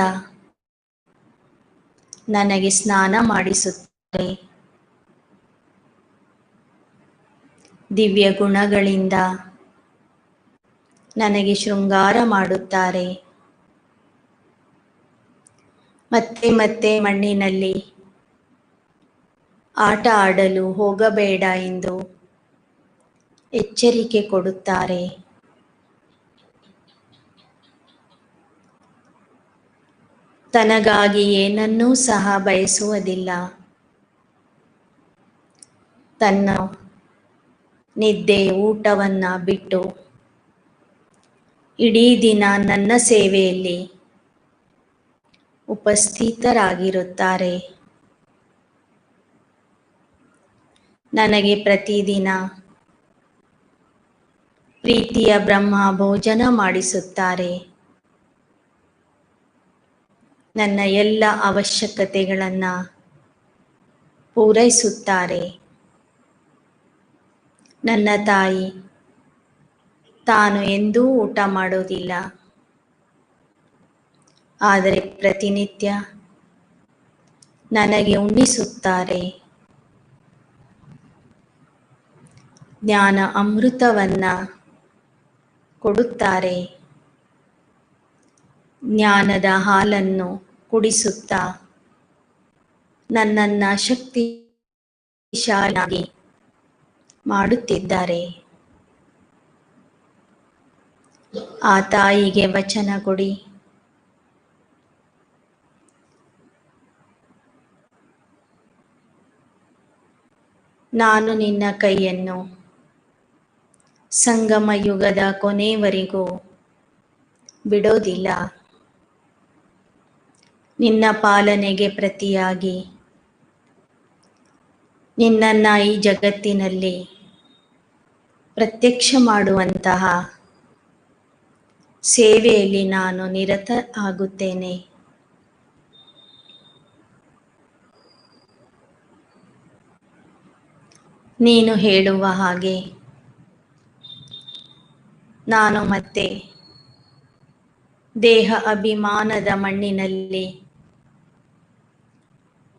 ನನಗೆ ಸ್ನಾನ ಮಾಡಿಸುತ್ತಾರೆ. ದಿವ್ಯ ಗುಣಗಳಿಂದ ನನಗೆ ಶೃಂಗಾರ ಮಾಡುತ್ತಾರೆ. ಮತ್ತೆ ಮತ್ತೆ ಮಣ್ಣಿನಲ್ಲಿ ಆಟ ಆಡಲು ಹೋಗಬೇಡ ಎಂದು ಎಚ್ಚರಿಕೆ ಕೊಡುತ್ತಾರೆ. ತನಗಾಗಿ ಏನನ್ನೂ ಸಹ ಬಯಸುವುದಿಲ್ಲ. ತನ್ನ ನಿದ್ದೆ ಊಟವನ್ನು ಬಿಟ್ಟು ಇಡೀ ದಿನ ನನ್ನ ಸೇವೆಯಲ್ಲಿ ಉಪಸ್ಥಿತರಾಗಿರುತ್ತಾರೆ. ನನಗೆ ಪ್ರತಿದಿನ ಪ್ರೀತಿಯ ಬ್ರಹ್ಮ ಭೋಜನ ಮಾಡಿಸುತ್ತಾರೆ. ನನ್ನ ಎಲ್ಲ ಅವಶ್ಯಕತೆಗಳನ್ನು ಪೂರೈಸುತ್ತಾರೆ. ನನ್ನ ತಾಯಿ ತಾನು ಎಂದೂ ಊಟ ಮಾಡೋದಿಲ್ಲ. ಆದರೆ ಪ್ರತಿನಿತ್ಯ ನನಗೆ ಉಣ್ಣಿಸುತ್ತಾರೆ. ಜ್ಞಾನ ಅಮೃತವನ್ನು ಕೊಡುತ್ತಾರೆ. ಜ್ಞಾನದ ಹಾಲನ್ನು ಕುಡಿಸುತ್ತಾ ನನ್ನನ್ನು ಶಕ್ತಿಶಾಲಿಯಾಗಿ ಮಾಡುತ್ತಿದ್ದಾರೆ. ಆ ತಾಯಿಗೆ ವಚನ ಕೊಡಿ. ನಾನು ನಿನ್ನ ಕೈಯನ್ನು ಸಂಗಮ ಯುಗದ ಕೊನೆಯವರೆಗೂ ಬಿಡೋದಿಲ್ಲ. ನಿನ್ನ ಪಾಲನೆಗೆ ಪ್ರತಿಯಾಗಿ ನಿನ್ನನ್ನು ಈ ಜಗತ್ತಿನಲ್ಲಿ ಪ್ರತ್ಯಕ್ಷ ಮಾಡುವಂತಹ ಸೇವೆಯಲ್ಲಿ ನಾನು ನಿರತ ಆಗುತ್ತೇನೆ. ನೀನು ಹೇಳುವ ಹಾಗೆ ನಾನು ಮತ್ತೆ ದೇಹ ಅಭಿಮಾನದ ಮಣ್ಣಿನಲ್ಲಿ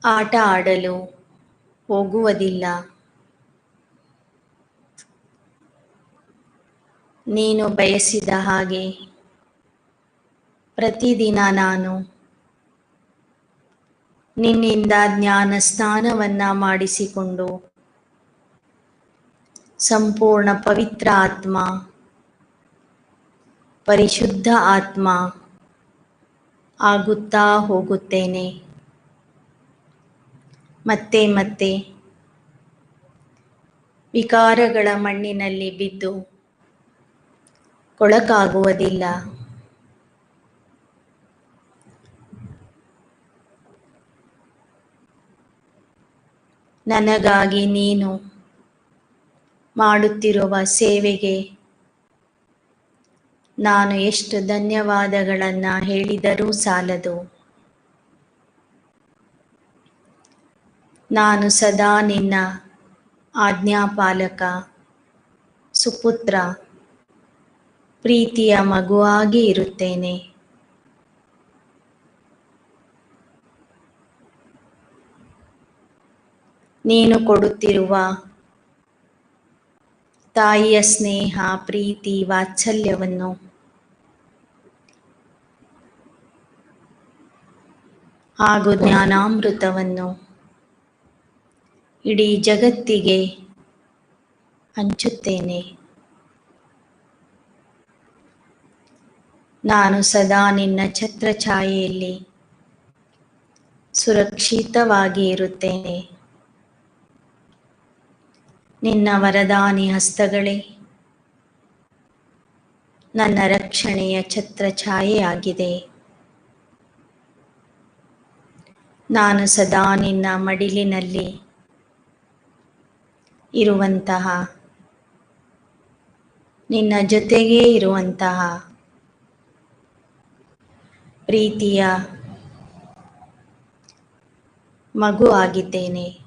ಆಟ ಆಡಲು ಹೋಗುವುದಿಲ್ಲ. ನೀನು ಬಯಸಿದ ಹಾಗೆ ಪ್ರತಿದಿನ ನಾನು ನಿನ್ನಿಂದ ಜ್ಞಾನ ಸ್ನಾನವನ್ನು ಮಾಡಿಸಿಕೊಂಡು ಸಂಪೂರ್ಣ ಪವಿತ್ರ ಆತ್ಮ, ಪರಿಶುದ್ಧ ಆತ್ಮ ಆಗುತ್ತಾ ಹೋಗುತ್ತೇನೆ. ಮತ್ತೆ ಮತ್ತೆ ವಿಕಾರಗಳ ಮಣ್ಣಿನಲ್ಲಿ ಬಿದ್ದು ಕೊಳಕಾಗುವುದಿಲ್ಲ. ನನಗಾಗಿ ನೀನು ಮಾಡುತ್ತಿರುವ ಸೇವೆಗೆ ನಾನು ಎಷ್ಟು ಧನ್ಯವಾದಗಳನ್ನು ಹೇಳಿದರೂ ಸಾಲದು. ನಾನು ಸದಾ ನಿನ್ನ ಆಜ್ಞಾಪಾಲಕ, ಸುಪುತ್ರ, ಪ್ರೀತಿಯ ಮಗುವಾಗಿ ಇರುತ್ತೇನೆ. ನೀನು ಕೊಡುತ್ತಿರುವ ತಾಯಿಯ ಸ್ನೇಹ, ಪ್ರೀತಿ, ವಾತ್ಸಲ್ಯವನ್ನು ಹಾಗೂ ಜ್ಞಾನಾಮೃತವನ್ನು ಇಡೀ ಜಗತ್ತಿಗೆ ಹಂಚುತ್ತೇನೆ. ನಾನು ಸದಾ ನಿನ್ನ ಛತ್ರಛಾಯೆಯಲ್ಲಿ ಸುರಕ್ಷಿತವಾಗಿ ಇರುತ್ತೇನೆ. ನಿನ್ನ ವರದಾನಿ ಹಸ್ತಗಳೇ ನನ್ನ ರಕ್ಷಣೆಯ ಛತ್ರಛಾಯೆಯಾಗಿದೆ. ನಾನು ಸದಾ ನಿನ್ನ ಮಡಿಲಿನಲ್ಲಿ ಇರುವಂತಹ, ನಿನ್ನ ಜೊತೆಗೇ ಇರುವಂತಹ ಪ್ರೀತಿಯ ಮಗು ಆಗಿದ್ದೇನೆ.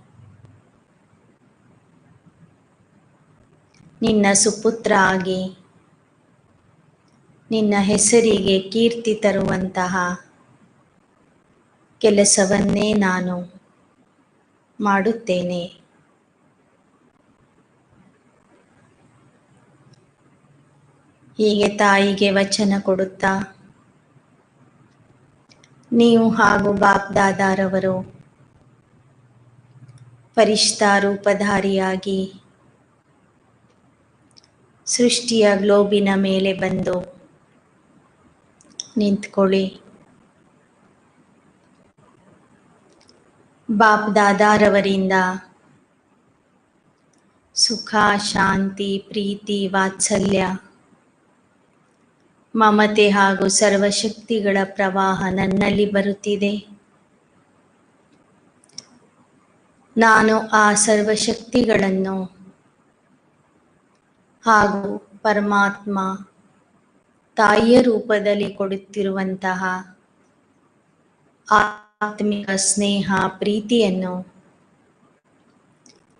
ನಿನ್ನ ಸುಪುತ್ರ ಆಗಿ ನಿನ್ನ ಹೆಸರಿಗೆ ಕೀರ್ತಿ ತರುವಂತಹ ಕೆಲಸವನ್ನೇ ನಾನು ಮಾಡುತ್ತೇನೆ. ಹೀಗೆ ತಾಯಿಗೆ ವಚನ ಕೊಡುತ್ತಾ ನೀವು ಹಾಗೂ ಬಾಪ್ ದಾದಾರವರು ಫರಿಷ್ಠಾ ರೂಪಧಾರಿಯಾಗಿ ಸೃಷ್ಟಿಯ ಗ್ಲೋಬಿನ ಮೇಲೆ ಬಂದು ನಿಂತ್ಕೊಳ್ಳಿ. ಬಾಪ್ ದಾದಾರವರಿಂದ ಸುಖ, ಶಾಂತಿ, ಪ್ರೀತಿ, ವಾತ್ಸಲ್ಯ, ಮಮತೆ ಹಾಗೂ ಸರ್ವಶಕ್ತಿಗಳ ಪ್ರವಾಹ ನನ್ನಲ್ಲಿ ಬರುತ್ತಿದೆ. ನಾನು ಆ ಸರ್ವಶಕ್ತಿಗಳನ್ನು ಹಾಗೂ ಪರಮಾತ್ಮ ತಾಯಿಯ ರೂಪದಲ್ಲಿ ಕೊಡುತ್ತಿರುವಂತಹ ಆತ್ಮಿಕ ಸ್ನೇಹ, ಪ್ರೀತಿಯನ್ನು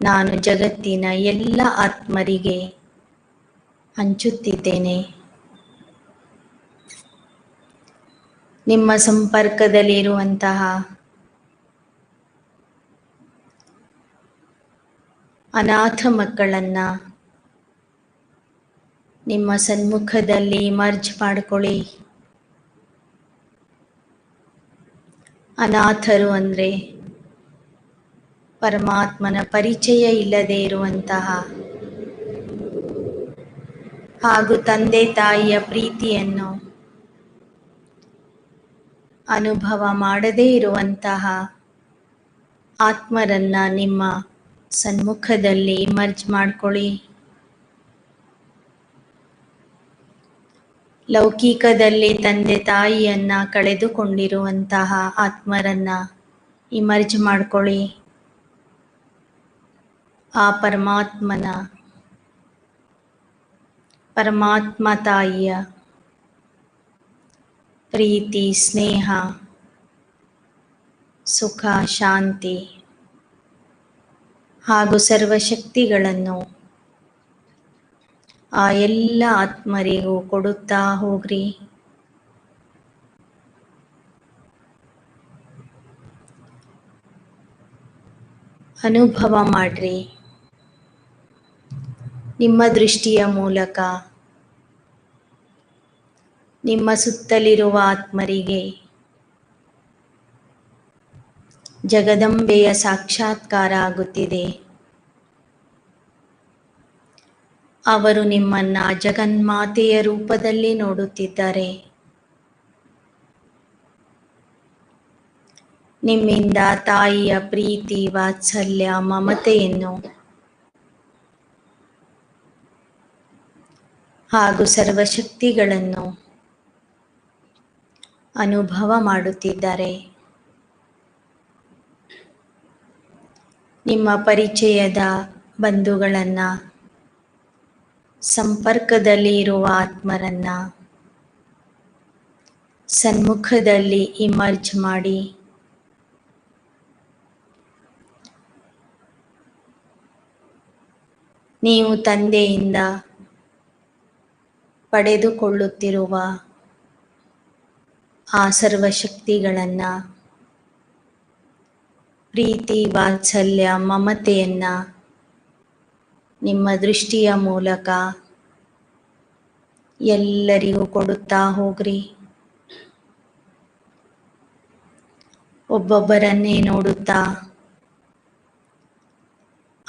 ನಾನು ಜಗತ್ತಿನ ಎಲ್ಲ ಆತ್ಮರಿಗೆ ಹಂಚುತ್ತಿದ್ದೇನೆ. ನಿಮ್ಮ ಸಂಪರ್ಕದಲ್ಲಿರುವಂತಹ ಅನಾಥ ಮಕ್ಕಳನ್ನು ನಿಮ್ಮ ಸನ್ಮುಖದಲ್ಲಿ ಮರ್ಜ್ ಮಾಡ್ಕೊಳ್ಳಿ. ಅನಾಥರು ಅಂದರೆ ಪರಮಾತ್ಮನ ಪರಿಚಯ ಇಲ್ಲದೆ ಇರುವಂತಹ ಹಾಗೂ ತಂದೆ ತಾಯಿಯ ಪ್ರೀತಿಯನ್ನು ಅನುಭವ ಮಾಡದೇ ಇರುವಂತಹ ಆತ್ಮರನ್ನ ನಿಮ್ಮ ಸನ್ಮುಖದಲ್ಲಿ ಮರ್ಜ್ ಮಾಡ್ಕೊಳ್ಳಿ. ಲೌಕಿಕದಲ್ಲಿ ತಂದೆ ತಾಯಿಯನ್ನ ಕಳೆದುಕೊಂಡಿರುವಂತಹ ಆತ್ಮರನ್ನ ಇಮರ್ಜ್ ಮಾಡ್ಕೊಳ್ಳಿ. ಆ ಪರಮಾತ್ಮ ತಾಯಿಯ ಪ್ರೀತಿ, ಸ್ನೇಹ, ಸುಖ, ಶಾಂತಿ ಹಾಗೂ ಸರ್ವಶಕ್ತಿಗಳನ್ನು ಆ ಎಲ್ಲ ಆತ್ಮರಿಗೂ ಕೊಡುತ್ತಾ ಹೋಗ್ರಿ. ಅನುಭವ ಮಾಡ್ರಿ. ನಿಮ್ಮ ದೃಷ್ಟಿಯ ಮೂಲಕ ನಿಮ್ಮ ಸುತ್ತಲಿರುವ ಆತ್ಮರಿಗೆ ಜಗದಂಬೆಯ ಸಾಕ್ಷಾತ್ಕಾರ ಆಗುತ್ತಿದೆ. ಅವರು ನಿಮ್ಮನ್ನ ಜಗನ್ಮಾತೆಯ ರೂಪದಲ್ಲಿ ನೋಡುತ್ತಿದ್ದಾರೆ. ನಿಮ್ಮಿಂದ ತಾಯಿಯ ಪ್ರೀತಿ, ವಾತ್ಸಲ್ಯ, ಮಮತೆಯನ್ನು ಹಾಗೂ ಸರ್ವಶಕ್ತಿಗಳನ್ನು ಅನುಭವ ಮಾಡುತ್ತಿದ್ದಾರೆ. ನಿಮ್ಮ ಪರಿಚಯದ ಬಂಧುಗಳನ್ನ, ಸಂಪರ್ಕದಲ್ಲಿ ಇರುವ ಆತ್ಮರನ್ನ ಸನ್ಮುಖದಲ್ಲಿ ಇಮರ್ಜ್ ಮಾಡಿ. ನೀವು ತಂದೆಯಿಂದ ಪಡೆದುಕೊಳ್ಳುತ್ತಿರುವ ಆ ಸರ್ವಶಕ್ತಿಗಳನ್ನ, ಪ್ರೀತಿ, ವಾತ್ಸಲ್ಯ, ಮಮತೆಯನ್ನ ನಿಮ್ಮ ದೃಷ್ಟಿಯ ಮೂಲಕ ಎಲ್ಲರಿಗೂ ಕೊಡುತ್ತಾ ಹೋಗ್ರಿ. ಒಬ್ಬೊಬ್ಬರನ್ನೇ ನೋಡುತ್ತಾ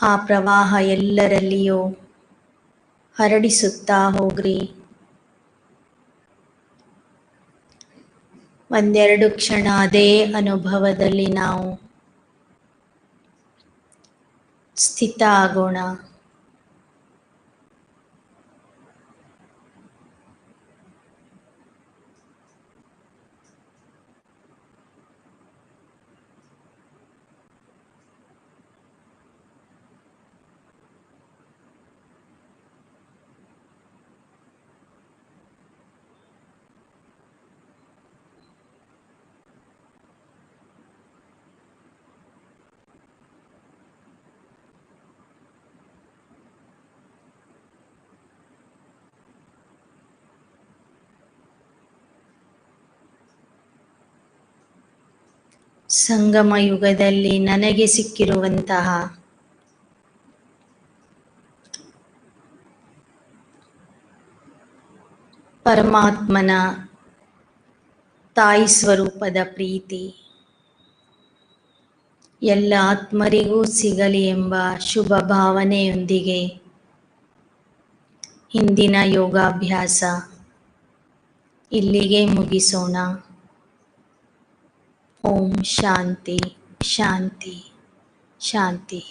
ಆ ಪ್ರವಾಹ ಎಲ್ಲರಲ್ಲಿಯೂ ಹರಡಿಸುತ್ತಾ ಹೋಗ್ರಿ. ಒಂದೆರಡು ಕ್ಷಣ ಅದೇ ಅನುಭವದಲ್ಲಿ ನಾವು ಸ್ಥಿತ ಆಗೋಣ. ಸಂಗಮ ಯುಗದಲ್ಲಿ ನನಗೆ ಸಿಕ್ಕಿರುವಂತಹ ಪರಮಾತ್ಮನ ತಾಯಿ ಸ್ವರೂಪದ ಪ್ರೀತಿ ಎಲ್ಲ ಆತ್ಮರಿಗೂ ಸಿಗಲಿ ಎಂಬ ಶುಭ ಭಾವನೆಯೊಂದಿಗೆ ಇಂದಿನ ಯೋಗಾಭ್ಯಾಸ ಇಲ್ಲಿಗೆ ಮುಗಿಸೋಣ. ಓಂ ಶಾಂತಿ ಶಾಂತಿ ಶಾಂತಿ.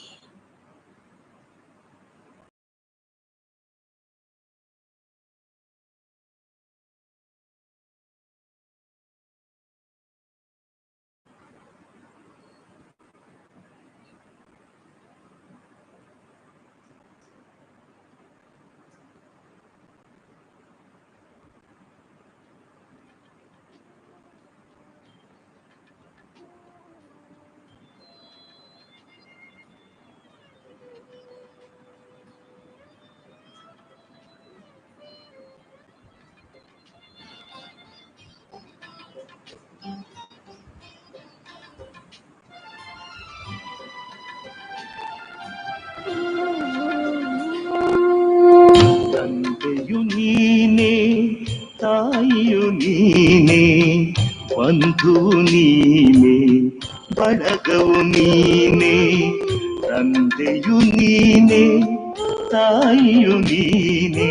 ತಾಯಿಯು ನೀನೆ, ಬಂಧುವು ನೀನೆ, ಬಳಗವು ನೀನೆ, ತಂದೆಯು ನೀನೆ, ತಾಯಿಯು ನೀನೆ.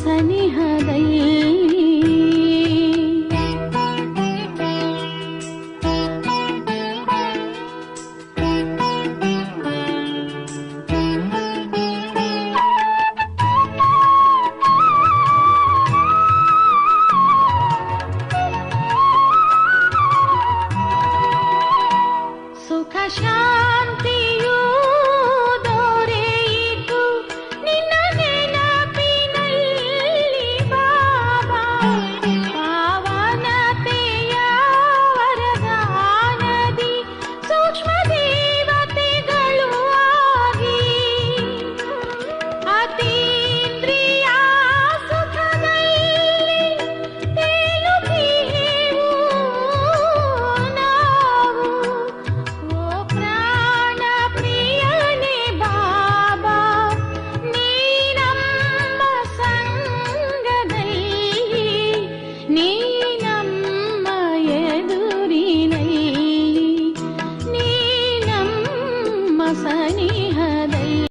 ಸನಿಹದಲ್ಲಿ